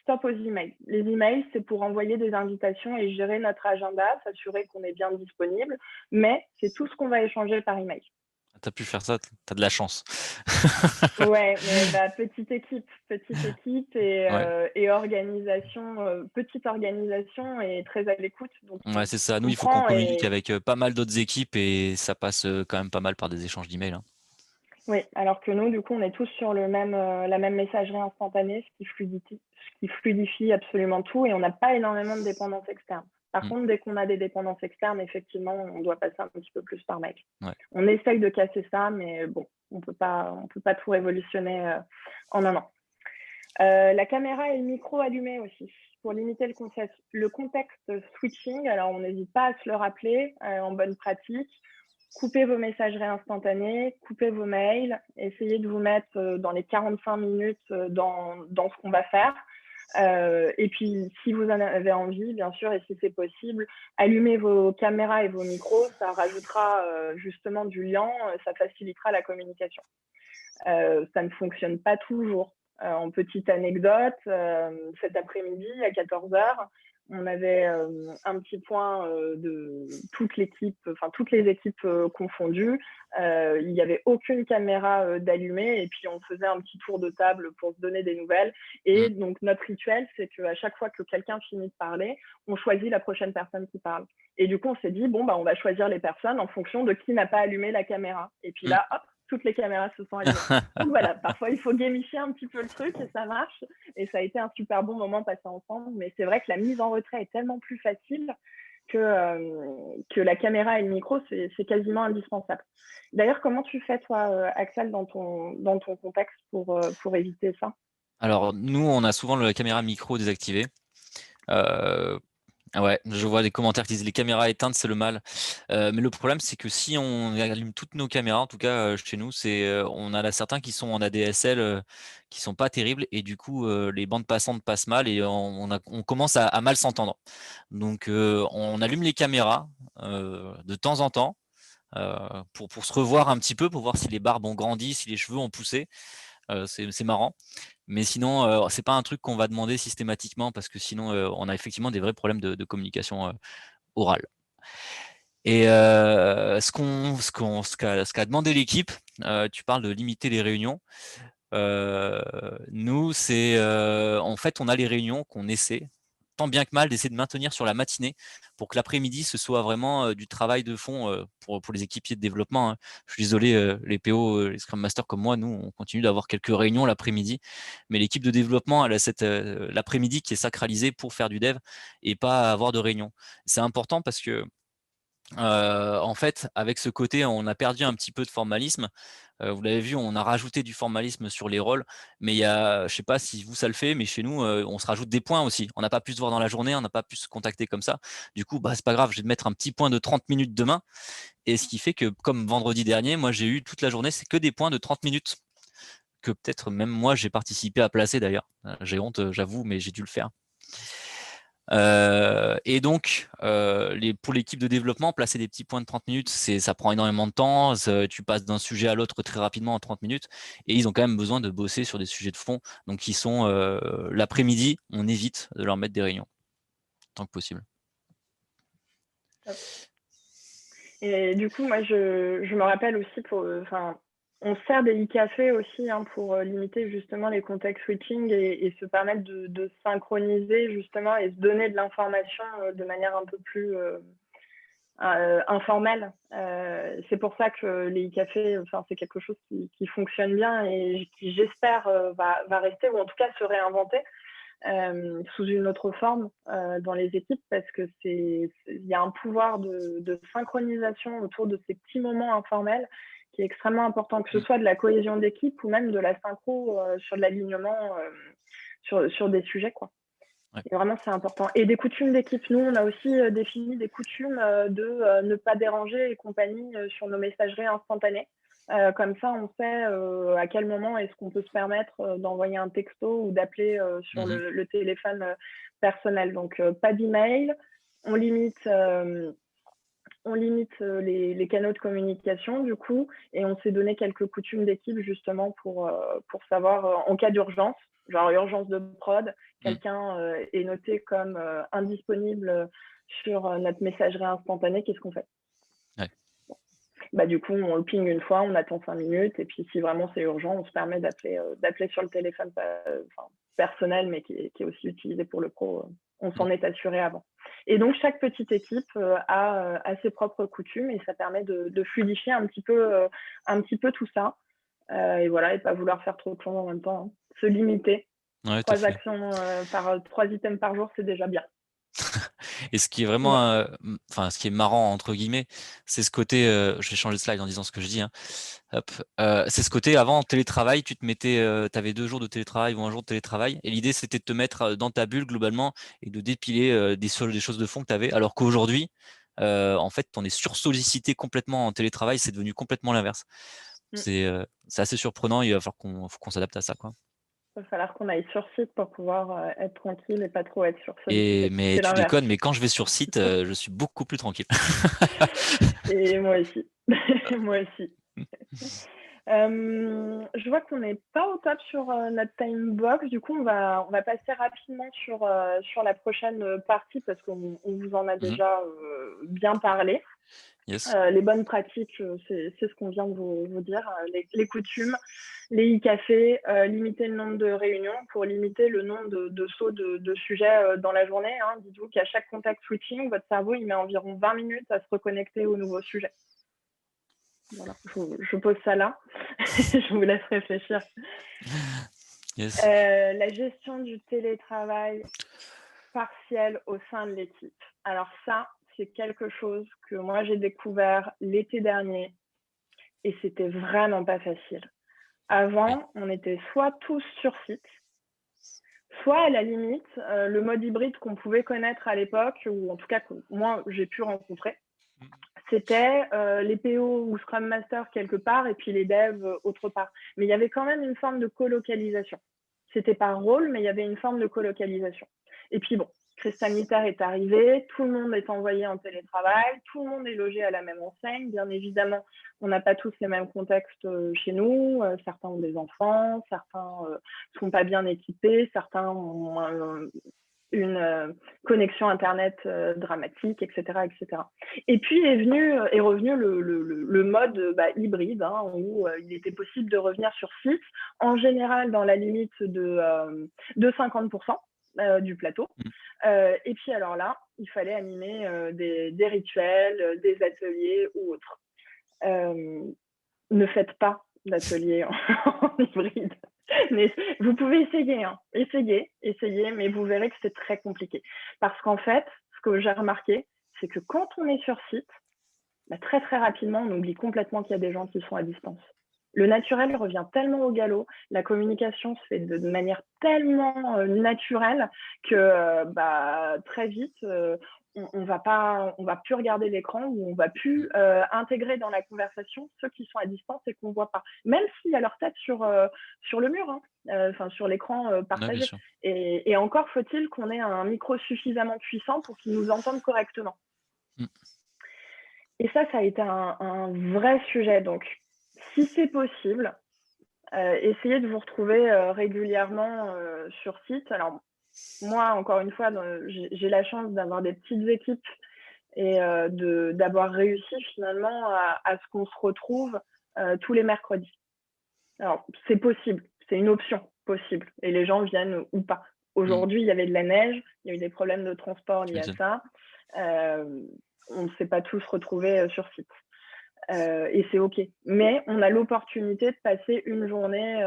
stop aux emails. Les emails, c'est pour envoyer des invitations et gérer notre agenda, s'assurer qu'on est bien disponible, mais c'est tout ce qu'on va échanger par email. as pu faire ça, tu as de la chance. Ouais, mais petite équipe Ouais. et organisation, petite organisation et très à l'écoute. Donc, Ouais, c'est ça. il Nous, il faut qu'on comprend communique et avec pas mal d'autres équipes et ça passe quand même pas mal par des échanges d'emails, hein. oui, alors que nous, du coup, on est tous sur la même messagerie instantanée, ce qui fluidifie absolument tout et on n'a pas énormément de dépendances externes. Par Mm. contre, dès qu'on a des dépendances externes, effectivement, on doit passer un petit peu plus par mail. Ouais. On essaye de casser ça, mais bon, on peut pas tout révolutionner en un an. La caméra et le micro allumés aussi, pour limiter le contexte switching. Alors, on n'hésite pas à se le rappeler en bonne pratique. Coupez vos messageries instantanées, coupez vos mails, essayez de vous mettre dans les 45 minutes dans ce qu'on va faire. Et puis, si vous en avez envie, bien sûr, et si c'est possible, allumez vos caméras et vos micros. Ça rajoutera justement du lien, ça facilitera la communication. Ça ne fonctionne pas toujours. En petite anecdote, cet après-midi, à 14h, on avait un petit point de toute l'équipe, enfin toutes les équipes confondues. Il n'y avait aucune caméra d'allumée et puis on faisait un petit tour de table pour se donner des nouvelles. Et donc notre rituel, c'est qu'à chaque fois que quelqu'un finit de parler, on choisit la prochaine personne qui parle. Et du coup, on s'est dit, bon, on va choisir les personnes en fonction de qui n'a pas allumé la caméra. Et puis là, hop, toutes les caméras se sont allumées. Donc voilà, parfois il faut gamifier un petit peu le truc et ça marche. Et ça a été un super bon moment passé ensemble. Mais c'est vrai que la mise en retrait est tellement plus facile que la caméra et le micro, c'est quasiment indispensable. D'ailleurs, comment tu fais, toi, Axel, dans ton contexte pour éviter ça? Alors, nous, on a souvent la caméra micro désactivée. Ouais, je vois des commentaires qui disent les caméras éteintes, c'est le mal. Mais le problème, c'est que si on allume toutes nos caméras, en tout cas chez nous, on a certains qui sont en ADSL qui sont pas terribles et du coup les bandes passantes passent mal et on commence à mal s'entendre. Donc on allume les caméras de temps en temps pour se revoir un petit peu, pour voir si les barbes ont grandi, si les cheveux ont poussé. C'est marrant. Mais sinon, c'est pas un truc qu'on va demander systématiquement parce que sinon, on a effectivement des vrais problèmes de communication orale. Et ce qu'a demandé l'équipe, tu parles de limiter les réunions. Nous, en fait, on a les réunions qu'on essaie, tant bien que mal, d'essayer de maintenir sur la matinée pour que l'après-midi, ce soit vraiment du travail de fond pour les équipiers de développement, hein. Je suis désolé, les PO, les Scrum Masters comme moi, nous, on continue d'avoir quelques réunions l'après-midi, mais l'équipe de développement, elle a l'après-midi qui est sacralisé pour faire du dev et pas avoir de réunion. C'est important parce que en fait, avec ce côté, on a perdu un petit peu de formalisme. Vous l'avez vu, on a rajouté du formalisme sur les rôles, mais je sais pas si vous ça le fait, mais chez nous, on se rajoute des points aussi. On n'a pas pu se voir dans la journée, on n'a pas pu se contacter comme ça. Du coup, c'est pas grave, je vais te mettre un petit point de 30 minutes demain. Et ce qui fait que, comme vendredi dernier, moi j'ai eu toute la journée, c'est que des points de 30 minutes. Que peut-être même moi j'ai participé à placer d'ailleurs. J'ai honte, j'avoue, mais j'ai dû le faire. Et donc, pour l'équipe de développement, placer des petits points de 30 minutes, ça prend énormément de temps. Tu passes d'un sujet à l'autre très rapidement en 30 minutes. Et ils ont quand même besoin de bosser sur des sujets de fond. Donc, qui sont l'après-midi, on évite de leur mettre des réunions tant que possible. Et du coup, moi, je me rappelle aussi on sert des e-cafés aussi pour limiter justement les contextes switching et se permettre de synchroniser justement et se donner de l'information de manière un peu plus informelle. C'est pour ça que les e-cafés, c'est quelque chose qui fonctionne bien et qui, j'espère, va rester ou en tout cas se réinventer. Sous une autre forme dans les équipes parce que il y a un pouvoir de synchronisation autour de ces petits moments informels qui est extrêmement important, que ce soit de la cohésion d'équipe ou même de la synchro sur de l'alignement sur des sujets, quoi. Ouais. Et vraiment, c'est important. Et des coutumes d'équipe. Nous, on a aussi défini des coutumes de ne pas déranger et compagnie sur nos messageries instantanées. Comme ça, on sait à quel moment est-ce qu'on peut se permettre d'envoyer un texto ou d'appeler sur le téléphone personnel. Donc, pas d'email. On limite les canaux de communication, du coup, et on s'est donné quelques coutumes d'équipe justement pour savoir en cas d'urgence, genre urgence de prod, quelqu'un est noté comme indisponible sur notre messagerie instantanée, qu'est-ce qu'on fait? Ouais. bah, du coup, on le ping une fois, on attend 5 minutes, et puis si vraiment c'est urgent, on se permet d'appeler sur le téléphone personnel, mais qui est aussi utilisé pour le pro. On s'en est assuré avant. Et donc, chaque petite équipe a ses propres coutumes, et ça permet de fluidifier un petit peu tout ça. Et voilà, et pas vouloir faire trop de choses en même temps, hein. Se limiter. Ouais, tout à 3 fait. actions, 3 items par jour, c'est déjà bien. Et ce qui est vraiment, enfin, ce qui est marrant entre guillemets, c'est ce côté, je vais changer de slide en disant ce que je dis, hein. Hop, c'est ce côté avant en télétravail, tu te mettais, tu avais 2 jours de télétravail ou 1 jour de télétravail, et l'idée c'était de te mettre dans ta bulle globalement et de dépiler des choses de fond que tu avais. Alors qu'aujourd'hui, en fait, on est sursollicité complètement en télétravail, c'est devenu complètement l'inverse. C'est assez surprenant, il va falloir qu'on s'adapte à ça, quoi. Il va falloir qu'on aille sur site pour pouvoir être tranquille et pas trop être sursollicité. Mais C'est tu l'inverse. déconnes, mais quand je vais sur site, je suis beaucoup plus tranquille. Et moi aussi. Moi aussi. Je vois qu'on n'est pas au top sur notre time box. Du coup, on va passer rapidement sur la prochaine partie, parce qu'on vous en a déjà bien parlé. Yes. Les bonnes pratiques, c'est ce qu'on vient de vous dire. Les coutumes, les e-cafés, limiter le nombre de réunions pour limiter le nombre de sauts de sujets dans la journée, hein. Dites-vous qu'à chaque contact switching, votre cerveau il met environ 20 minutes à se reconnecter au nouveau sujet. Voilà, je pose ça là. Je vous laisse réfléchir. Yes. La gestion du télétravail partiel au sein de l'équipe. Alors ça, c'est quelque chose que moi j'ai découvert l'été dernier, et c'était vraiment pas facile. Avant, on était soit tous sur site, soit à la limite, le mode hybride qu'on pouvait connaître à l'époque, ou en tout cas que moi j'ai pu rencontrer, c'était les PO ou Scrum Master quelque part, et puis les devs autre part. Mais il y avait quand même une forme de colocalisation. C'était par rôle, mais il y avait une forme de colocalisation. Et puis bon, crise sanitaire est arrivée, tout le monde est envoyé en télétravail, tout le monde est logé à la même enseigne. Bien évidemment, on n'a pas tous les mêmes contextes chez nous. Certains ont des enfants, certains ne sont pas bien équipés, certains ont une connexion Internet dramatique, etc., etc. Et puis est revenu le mode hybride, hein, où il était possible de revenir sur site, en général dans la limite de 50% du plateau. Et puis alors là, il fallait animer des rituels, des ateliers ou autres. Ne faites pas d'atelier en hybride. Mais vous pouvez essayer, hein. Essayez, mais vous verrez que c'est très compliqué. Parce qu'en fait, ce que j'ai remarqué, c'est que quand on est sur site, très très rapidement, on oublie complètement qu'il y a des gens qui sont à distance. Le naturel revient tellement au galop, la communication se fait de manière tellement naturelle que très vite, on va plus regarder l'écran, ou on va plus intégrer dans la conversation ceux qui sont à distance et qu'on voit pas, même s'il y a leur tête sur le mur, hein, sur l'écran partagé. Ouais, et encore faut-il qu'on ait un micro suffisamment puissant pour qu'ils nous entendent correctement. Et ça a été un vrai sujet. Donc, si c'est possible, essayez de vous retrouver régulièrement sur site. Alors, moi, encore une fois, j'ai la chance d'avoir des petites équipes et d'avoir réussi finalement à ce qu'on se retrouve tous les mercredis. Alors, c'est possible, c'est une option possible, et les gens viennent ou pas. Aujourd'hui, il y avait de la neige, il y a eu des problèmes de transport liés à ça. On ne s'est pas tous retrouvés sur site. Et c'est OK. Mais on a l'opportunité de passer une journée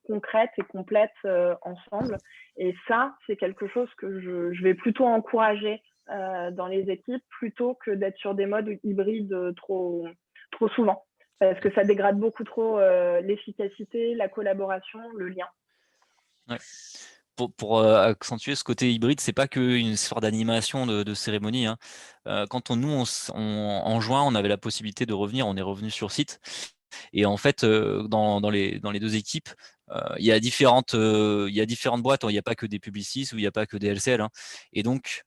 concrète et complète ensemble. Et ça, c'est quelque chose que je vais plutôt encourager dans les équipes, plutôt que d'être sur des modes hybrides trop souvent. Parce que ça dégrade beaucoup trop l'efficacité, la collaboration, le lien. Ouais. Pour accentuer ce côté hybride, c'est pas qu'une histoire d'animation de cérémonie, hein. Quand en juin, on avait la possibilité de revenir, on est revenu sur site. Et en fait, dans les 2 équipes, il y a différentes boîtes. Il n'y a pas que des Publicis ou il n'y a pas que des LCL, hein. Et donc,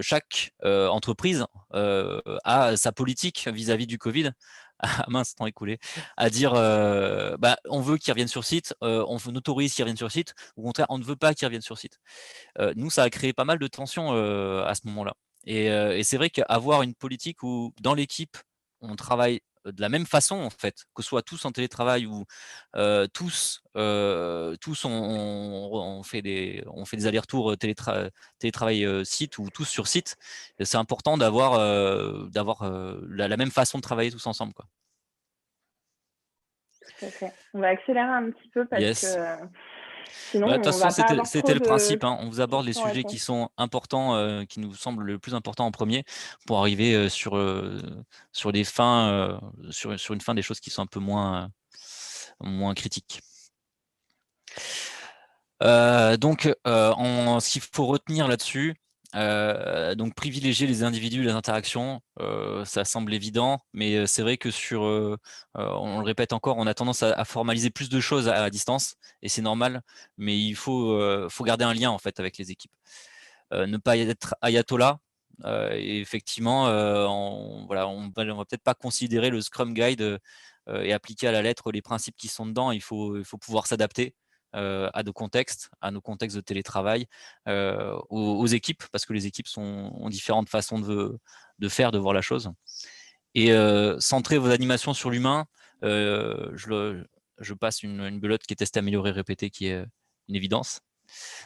chaque entreprise a sa politique vis-à-vis du Covid. Ah mince, temps écoulé, à dire on veut qu'ils reviennent sur site, on autorise qu'ils reviennent sur site, ou au contraire, on ne veut pas qu'ils reviennent sur site. Nous, ça a créé pas mal de tensions à ce moment-là. Et c'est vrai qu'avoir une politique où, dans l'équipe, on travaille de la même façon, en fait, que ce soit tous en télétravail ou tous on fait des allers-retours télétravail site ou tous sur site. C'est important d'avoir la même façon de travailler tous ensemble, quoi. Tout à fait. On va accélérer un petit peu parce Yes. que sinon, Bah, de toute on façon, va pas avoir c'était trop le de principe, hein. On vous aborde les sujets qui questions-réponses. sont importants, qui nous semblent le plus important en premier, pour arriver sur des fins, sur une fin des choses qui sont un peu moins critiques. Donc, ce qu'il faut retenir là-dessus, donc privilégier les individus, les interactions, ça semble évident, mais c'est vrai que on le répète encore, on a tendance à formaliser plus de choses à distance, et c'est normal, mais il faut garder un lien en fait avec les équipes. Ne pas être ayatollah. Et effectivement, on va peut-être pas considérer le Scrum Guide et appliquer à la lettre les principes qui sont dedans. Il faut pouvoir s'adapter à nos contextes de télétravail, aux équipes, parce que les équipes ont différentes façons de faire, de voir la chose. Et centrer vos animations sur l'humain, je passe une belote qui est tester, améliorer, répéter, qui est une évidence.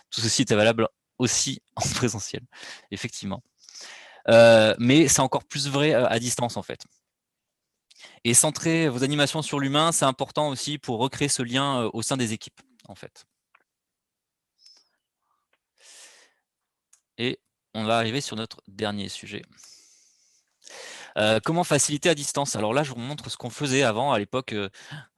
Tout ceci est valable aussi en présentiel, effectivement. Mais c'est encore plus vrai à distance, en fait. Et centrer vos animations sur l'humain, c'est important aussi pour recréer ce lien au sein des équipes, en fait. Et on va arriver sur notre dernier sujet. Comment faciliter à distance? Alors là, je vous montre ce qu'on faisait avant, à l'époque,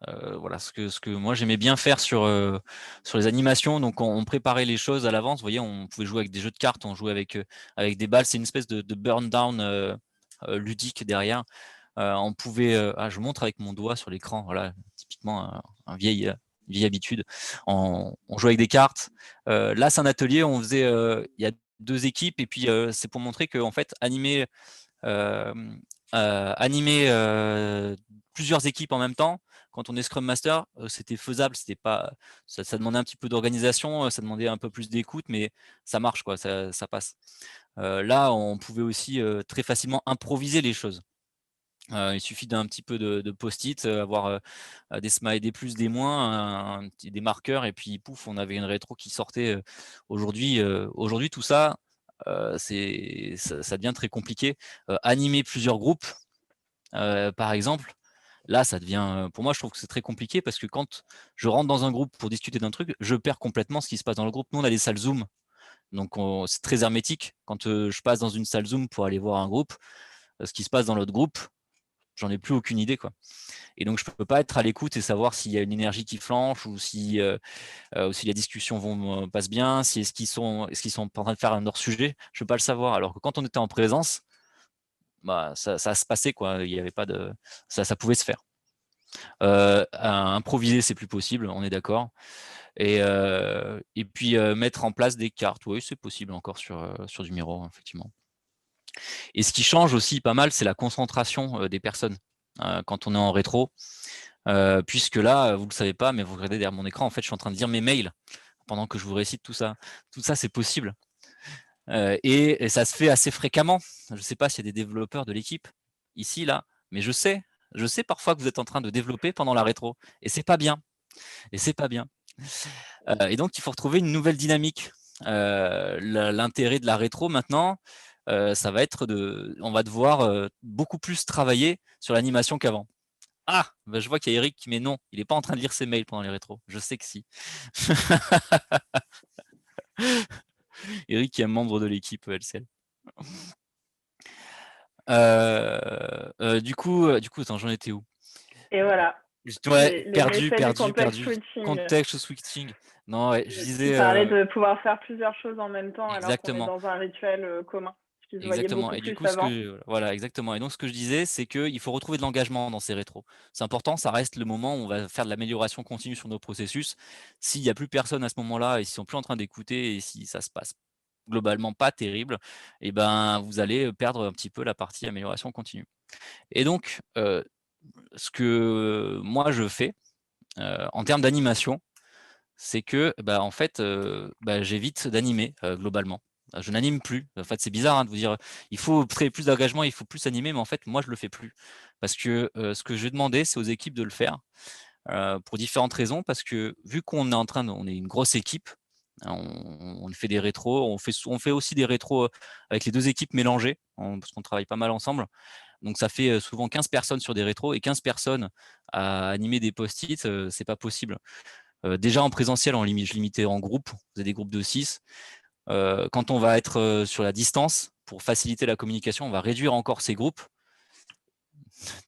voilà, ce que moi j'aimais bien faire sur les animations. Donc on préparait les choses à l'avance. Vous voyez, on pouvait jouer avec des jeux de cartes, on jouait avec des balles. C'est une espèce de burn down ludique derrière. On pouvait, je vous montre avec mon doigt sur l'écran, voilà, typiquement une vieille habitude. On jouait avec des cartes. Là, c'est un atelier, on faisait, il y a 2 équipes, et puis c'est pour montrer que en fait, animer plusieurs équipes en même temps, quand on est Scrum Master, c'était faisable. C'était pas, ça demandait un petit peu d'organisation, ça demandait un peu plus d'écoute, mais ça marche, quoi, ça passe. Là, on pouvait aussi très facilement improviser les choses. Il suffit d'un petit peu de post-it, avoir des smileys, des plus, des moins, des marqueurs, et puis pouf, on avait une rétro qui sortait. Aujourd'hui, tout ça, ça devient très compliqué. Animer plusieurs groupes, par exemple, là, ça devient, pour moi, je trouve que c'est très compliqué, parce que quand je rentre dans un groupe pour discuter d'un truc, je perds complètement ce qui se passe dans le groupe. Nous, on a des salles Zoom, donc c'est très hermétique. Quand je passe dans une salle Zoom pour aller voir un groupe, ce qui se passe dans l'autre groupe, j'en ai plus aucune idée, quoi. Et donc je peux pas être à l'écoute et savoir s'il y a une énergie qui flanche, ou si la discussion passe bien, si est-ce qu'ils sont en train de faire un hors sujet, je peux pas le savoir. Alors que quand on était en présence, bah ça se passait, quoi. Il y avait pas de ça pouvait se faire. Improviser, c'est plus possible, on est d'accord. Et puis mettre en place des cartes, oui, c'est possible encore sur du Miro, effectivement. Et ce qui change aussi pas mal, c'est la concentration des personnes quand on est en rétro. Puisque là, vous ne le savez pas, mais vous regardez derrière mon écran, en fait, je suis en train de lire mes mails pendant que je vous récite tout ça. Tout ça, c'est possible. Et ça se fait assez fréquemment. Je ne sais pas s'il y a des développeurs de l'équipe ici, là, mais je sais parfois que vous êtes en train de développer pendant la rétro. Et c'est pas bien. Et donc, il faut retrouver une nouvelle dynamique. L'intérêt de la rétro maintenant, ça va être on va devoir beaucoup plus travailler sur l'animation qu'avant. Ah, bah, je vois qu'il y a Eric qui met non, il n'est pas en train de lire ses mails pendant les rétros. Je sais que si. Eric qui est membre de l'équipe LCL. Du coup, attends, j'en étais où? Et voilà. Ouais, Les perdu. méfaits du context switching. Context switching. Non, ouais, je Tu disais. parlais de pouvoir faire plusieurs choses en même temps alors qu'on est Exactement. dans un rituel commun, ce qui se voyait Exactement. beaucoup Et du plus coup, avant. voilà, exactement. Et donc, ce que je disais, c'est qu'il faut retrouver de l'engagement dans ces rétros. C'est important, ça reste le moment où on va faire de l'amélioration continue sur nos processus. S'il n'y a plus personne à ce moment-là, et s'ils sont plus en train d'écouter, et si ça se passe globalement pas terrible, et ben, vous allez perdre un petit peu la partie amélioration continue. Et donc, ce que moi je fais en termes d'animation, c'est que, en fait, j'évite d'animer globalement. Je n'anime plus. En fait, c'est bizarre hein, de vous dire, il faut créer plus d'engagement, il faut plus animer, mais en fait, moi, je le fais plus. Parce que ce que je vais demander, c'est aux équipes de le faire pour différentes raisons. Parce que vu qu'on est on est une grosse équipe, hein, on fait des rétros, on fait aussi des rétros avec les deux équipes mélangées, parce qu'on travaille pas mal ensemble. Donc ça fait souvent 15 personnes sur des rétros et 15 personnes à animer des post-it, c'est pas possible. Déjà en présentiel, je limitais en groupe, on faisait des groupes de 6. Quand on va être sur la distance, pour faciliter la communication, on va réduire encore ces groupes.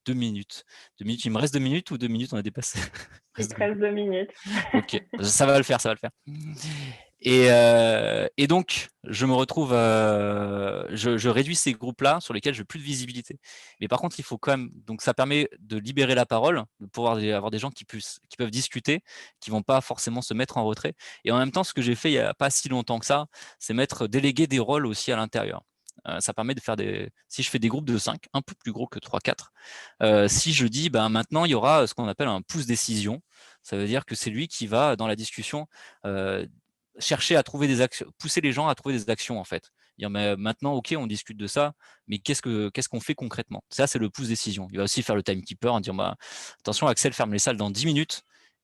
2 minutes. 2 minutes. Il me reste 2 minutes ou 2 minutes, on a dépassé? Il te reste 2 minutes. Ok, ça va le faire, ça va le faire. Et donc, je me retrouve, je réduis ces groupes-là sur lesquels je n'ai plus de visibilité. Mais par contre, il faut quand même, donc ça permet de libérer la parole, de pouvoir avoir des gens qui peuvent discuter, qui ne vont pas forcément se mettre en retrait. Et en même temps, ce que j'ai fait il n'y a pas si longtemps que ça, c'est déléguer des rôles aussi à l'intérieur. Ça permet de faire si je fais des groupes de 5, un peu plus gros que 3-4, si je dis, maintenant, il y aura ce qu'on appelle un pouce décision, ça veut dire que c'est lui qui va, dans la discussion, chercher à trouver des actions, pousser les gens à trouver des actions, en fait. Dire, mais maintenant, OK, on discute de ça, mais qu'est-ce qu'on fait concrètement? Ça, c'est le pouce décision. Il va aussi faire le timekeeper, en dire, attention, Axel ferme les salles dans 10 minutes,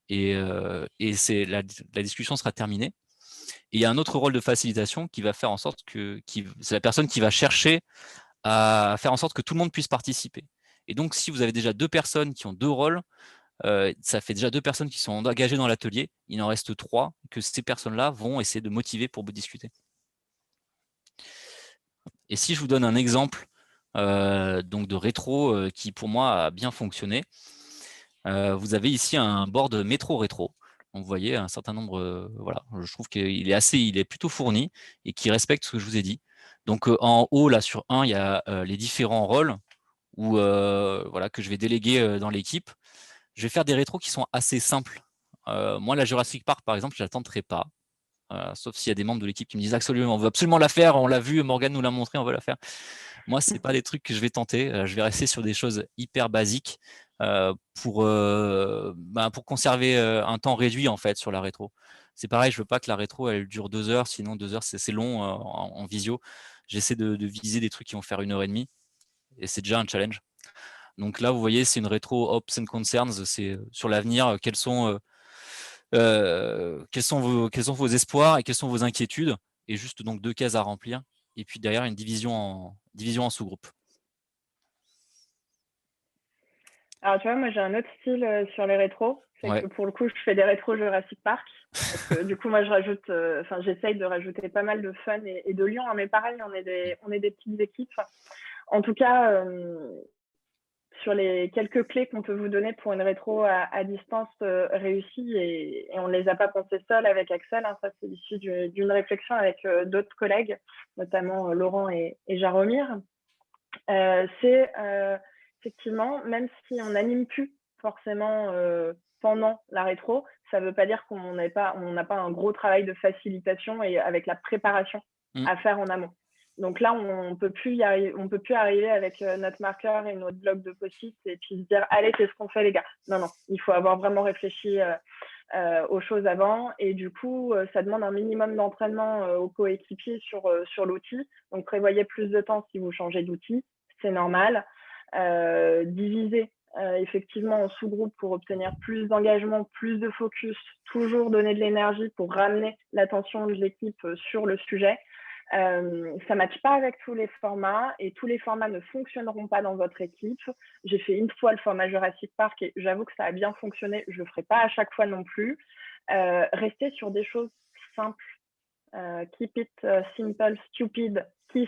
et la discussion sera terminée. Et il y a un autre rôle de facilitation qui va faire en sorte c'est la personne qui va chercher à faire en sorte que tout le monde puisse participer. Et donc, si vous avez déjà 2 personnes qui ont 2 rôles, ça fait déjà 2 personnes qui sont engagées dans l'atelier. Il en reste 3 que ces personnes-là vont essayer de motiver pour discuter. Et si je vous donne un exemple donc de rétro qui, pour moi, a bien fonctionné, vous avez ici un board métro rétro. Donc, vous voyez un certain nombre, voilà, je trouve qu'il est plutôt fourni et qui respecte ce que je vous ai dit. Donc, en haut, là, sur 1, il y a les différents rôles voilà, que je vais déléguer dans l'équipe. Je vais faire des rétros qui sont assez simples. Moi, la Jurassic Park, par exemple, je ne la tenterai pas. Sauf s'il y a des membres de l'équipe qui me disent absolument, on veut absolument la faire, on l'a vu, Morgane nous l'a montré, on veut la faire. Moi, ce n'est pas des trucs que je vais tenter. Je vais rester sur des choses hyper basiques pour conserver un temps réduit en fait sur la rétro. C'est pareil, je veux pas que la rétro elle dure 2 heures, sinon 2 heures c'est long en visio. J'essaie de viser des trucs qui vont faire 1 heure et demie et c'est déjà un challenge. Donc là, vous voyez, c'est une rétro Hopes and Concerns, c'est sur l'avenir, quels sont vos espoirs et quelles sont vos inquiétudes, et juste donc 2 cases à remplir, et puis derrière une division en sous-groupes. Alors, tu vois, moi, j'ai un autre style sur les rétros. C'est que pour le coup, je fais des rétros Jurassic Park. Parce que du coup, moi, j'essaye de rajouter pas mal de fun et de lions. Mais pareil, on est des petites équipes. En tout cas, sur les quelques clés qu'on peut vous donner pour une rétro à distance réussie, et on ne les a pas pensées seules avec Axel, hein, ça c'est issu d'une réflexion avec d'autres collègues, notamment Laurent et Jaromir. C'est effectivement, même si on n'anime plus forcément pendant la rétro, ça ne veut pas dire qu'on n'a pas un gros travail de facilitation et avec la préparation à faire en amont. Donc là, on peut plus arriver avec notre marqueur et notre bloc de post-it et puis se dire allez, c'est ce qu'on fait les gars. Non, il faut avoir vraiment réfléchi aux choses avant, et du coup, ça demande un minimum d'entraînement aux coéquipiers sur l'outil. Donc prévoyez plus de temps si vous changez d'outil, c'est normal. Diviser effectivement en sous-groupe pour obtenir plus d'engagement, plus de focus, toujours donner de l'énergie pour ramener l'attention de l'équipe sur le sujet. Ça ne matche pas avec tous les formats, et tous les formats ne fonctionneront pas dans votre équipe. J'ai fait une fois le format Jurassic Park et j'avoue que ça a bien fonctionné. Je ne le ferai pas à chaque fois non plus. Restez sur des choses simples. Keep it simple, stupid, kiss.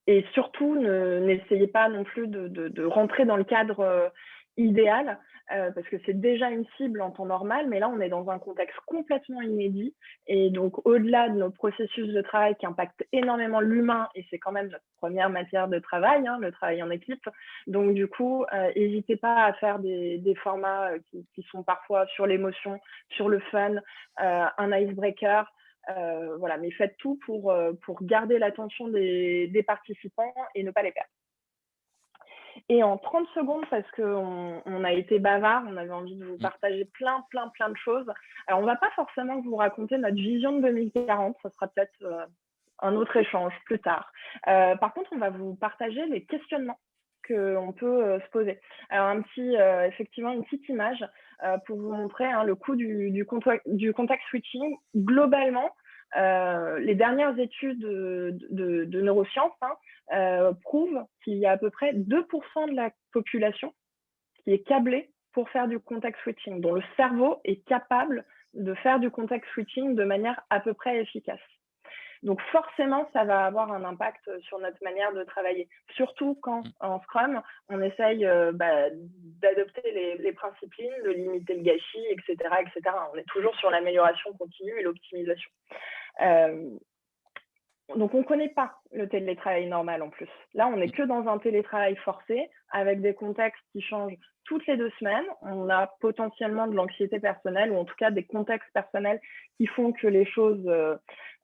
Et surtout, n'essayez pas non plus de rentrer dans le cadre idéal, parce que c'est déjà une cible en temps normal, mais là, on est dans un contexte complètement inédit. Et donc, au-delà de nos processus de travail qui impactent énormément l'humain, et c'est quand même notre première matière de travail, hein, le travail en équipe. Donc, du coup, n'hésitez pas à faire des formats qui sont parfois sur l'émotion, sur le fun, un icebreaker. Voilà, mais faites tout pour garder l'attention des participants et ne pas les perdre. Et en 30 secondes, parce qu'on a été bavard, on avait envie de vous partager plein de choses. Alors, on ne va pas forcément vous raconter notre vision de 2040, ça sera peut-être un autre échange plus tard. Par contre, on va vous partager les questionnements qu'on peut se poser. Alors, effectivement, une petite image pour vous montrer le coût du contact switching. Globalement, les dernières études de neurosciences prouvent qu'il y a à peu près 2% de la population qui est câblée pour faire du contact switching, dont le cerveau est capable de faire du contact switching de manière à peu près efficace. Donc forcément, ça va avoir un impact sur notre manière de travailler, surtout quand en Scrum, on essaye d'adopter les principes Lean, de limiter le gâchis, etc., etc. On est toujours sur l'amélioration continue et l'optimisation. Donc, on ne connaît pas le télétravail normal en plus. Là, on n'est que dans un télétravail forcé avec des contextes qui changent toutes les 2 semaines. On a potentiellement de l'anxiété personnelle ou en tout cas des contextes personnels qui font que les choses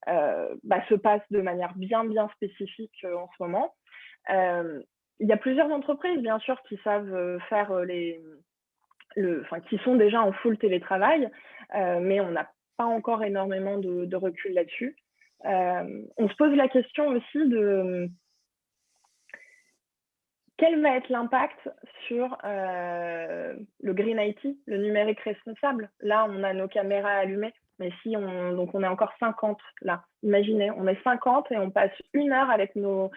se passent de manière bien spécifique en ce moment. Il y a plusieurs entreprises, bien sûr, qui savent faire qui sont déjà en full télétravail, mais on n'a pas encore énormément de recul là-dessus. On se pose la question aussi de quel va être l'impact sur le Green IT, le numérique responsable. Là, on a nos caméras allumées, mais donc on est encore 50 là. Imaginez, on est 50 et on passe 1 heure avec nos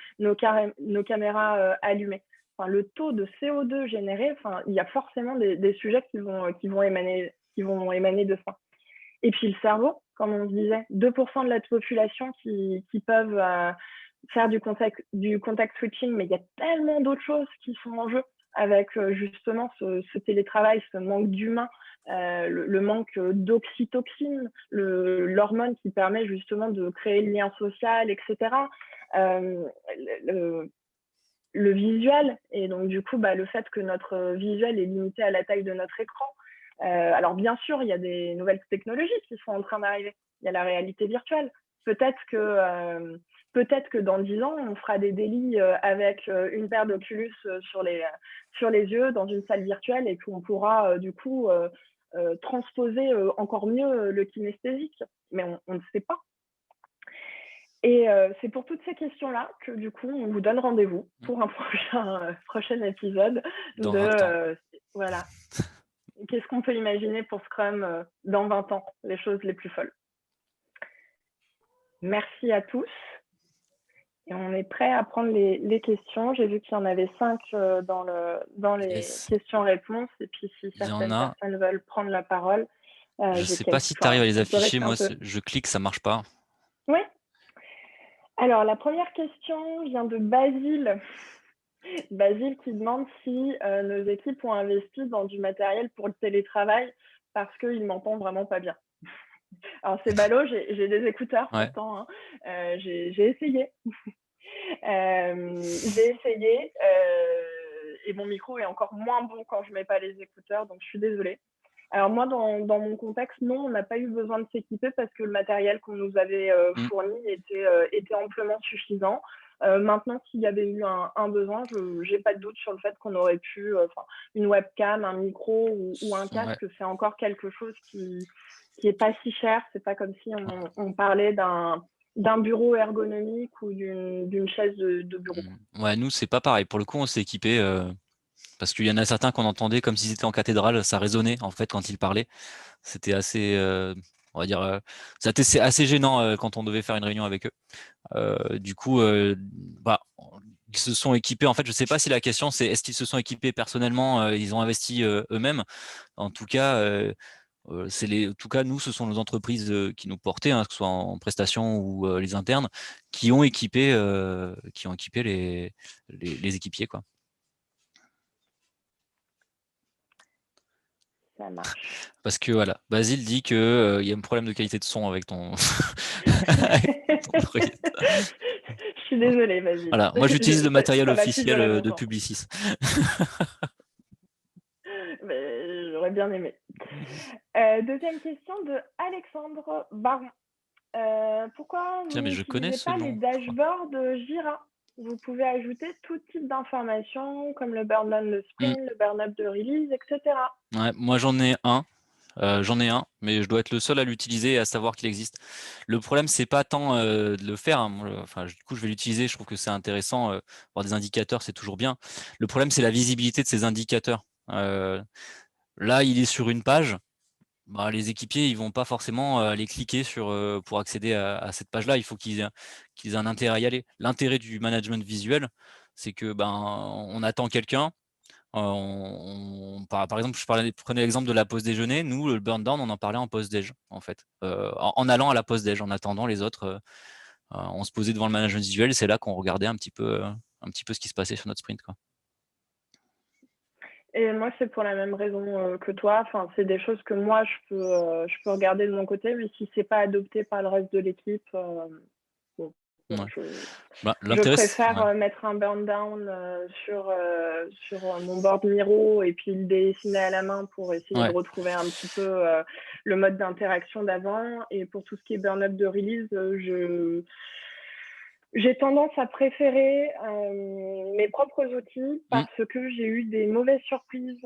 caméras allumées. Enfin, le taux de CO2 généré, il y a forcément des sujets qui vont émaner de ça. Et puis le cerveau, comme on disait, 2% de la population qui peuvent faire du contact switching, mais il y a tellement d'autres choses qui sont en jeu avec justement ce télétravail, ce manque d'humain, le manque d'oxytocine, l'hormone qui permet justement de créer le lien social, etc. Le visuel, et donc du coup, le fait que notre visuel est limité à la taille de notre écran. Alors bien sûr, il y a des nouvelles technologies qui sont en train d'arriver. Il y a la réalité virtuelle. Peut-être que dans 10 ans, on fera des délits avec une paire d'Oculus sur les yeux dans une salle virtuelle et qu'on pourra du coup transposer encore mieux le kinesthésique. Mais on ne sait pas. Et c'est pour toutes ces questions-là que du coup, on vous donne rendez-vous pour un prochain épisode Dans 20 ans. Voilà. Qu'est-ce qu'on peut imaginer pour Scrum dans 20 ans, les choses les plus folles. Merci à tous. Et on est prêt à prendre les questions. J'ai vu qu'il y en avait 5 dans les questions-réponses. Et puis, si certaines personnes veulent prendre la parole. Je ne sais pas si tu arrives à les afficher. Moi, je clique, ça ne marche pas. Oui. Alors, la première question vient de Basile. Basile qui demande si nos équipes ont investi dans du matériel pour le télétravail parce qu'il m'entend vraiment pas bien. Alors, c'est ballot, j'ai des écouteurs pourtant. J'ai essayé. Et mon micro est encore moins bon quand je ne mets pas les écouteurs, donc je suis désolée. Alors moi, dans mon contexte, non, on n'a pas eu besoin de s'équiper parce que le matériel qu'on nous avait fourni était amplement suffisant. Maintenant, s'il y avait eu un besoin, je n'ai pas de doute sur le fait qu'on aurait pu, une webcam, un micro ou un casque, c'est encore quelque chose qui n'est pas si cher. C'est pas comme si on parlait d'un bureau ergonomique ou d'une chaise de bureau. Ouais, nous, c'est pas pareil. Pour le coup, on s'est équipé parce qu'il y en a certains qu'on entendait comme s'ils étaient en cathédrale. Ça résonnait, en fait, quand ils parlaient. C'était assez, on va dire, c'était assez gênant quand on devait faire une réunion avec eux. Du coup, ils se sont équipés. En fait, je sais pas si la question, c'est est-ce qu'ils se sont équipés personnellement, ils ont investi eux-mêmes. En tout cas, en tout cas, nous, ce sont nos entreprises qui nous portaient, que ce soit en prestation ou les internes, qui ont équipé les équipiers, quoi. Ça marche. Parce que voilà, Basile dit qu'il y a un problème de qualité de son avec ton. Je suis désolée, Basile. Voilà, moi j'utilise le matériel officiel de Publicis. J'aurais bien aimé. Deuxième question de Alexandre Baron. Pourquoi vous n'utilisez pas les dashboards Jira vous pouvez ajouter tout type d'informations comme le burn down de sprint, le burn up de release, etc. Ouais, moi j'en ai un. Mais je dois être le seul à l'utiliser et à savoir qu'il existe. Le problème, c'est pas tant de le faire, hein. Enfin, du coup, je vais l'utiliser. Je trouve que c'est intéressant. Avoir des indicateurs, c'est toujours bien. Le problème, c'est la visibilité de ces indicateurs. Là, il est sur une page. Bah, les équipiers, ils vont pas forcément aller cliquer pour accéder à cette page-là. Il faut qu'ils aient un intérêt à y aller. L'intérêt du management visuel, c'est que on attend quelqu'un. Par exemple, prenais l'exemple de la pause déjeuner. Nous, le burn down, on en parlait en pause déj, en fait. En allant à la pause déj, en attendant les autres, on se posait devant le management visuel. C'est là qu'on regardait un petit peu ce qui se passait sur notre sprint, quoi. Et moi, c'est pour la même raison que toi. Enfin, c'est des choses que moi, je peux regarder de mon côté, mais si c'est pas adopté par le reste de l'équipe, bon, Ouais. je préfère mettre un burn down sur mon board Miro et puis le dessiner à la main pour essayer de retrouver un petit peu le mode d'interaction d'avant. Et pour tout ce qui est burn up de release, j'ai tendance à préférer mes propres outils parce que j'ai eu des mauvaises surprises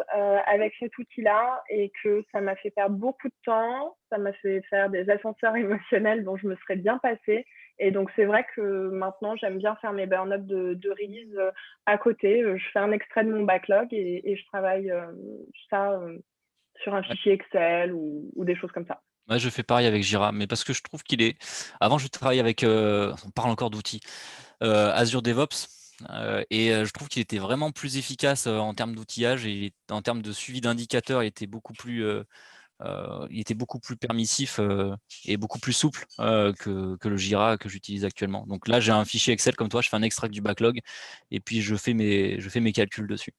avec cet outil-là et que ça m'a fait perdre beaucoup de temps, ça m'a fait faire des ascenseurs émotionnels dont je me serais bien passée. Et donc, c'est vrai que maintenant, j'aime bien faire mes burn-up de release à côté. Je fais un extrait de mon backlog et je travaille ça sur un fichier Excel ou des choses comme ça. Ouais, je fais pareil avec Jira, mais parce que je trouve qu'il est. Avant, je travaillais avec. On parle encore d'outils. Azure DevOps. Et je trouve qu'il était vraiment plus efficace en termes d'outillage et en termes de suivi d'indicateurs. Il était beaucoup plus permissif et beaucoup plus souple que le Jira que j'utilise actuellement. Donc là, j'ai un fichier Excel comme toi, je fais un extract du backlog et puis je fais mes calculs dessus.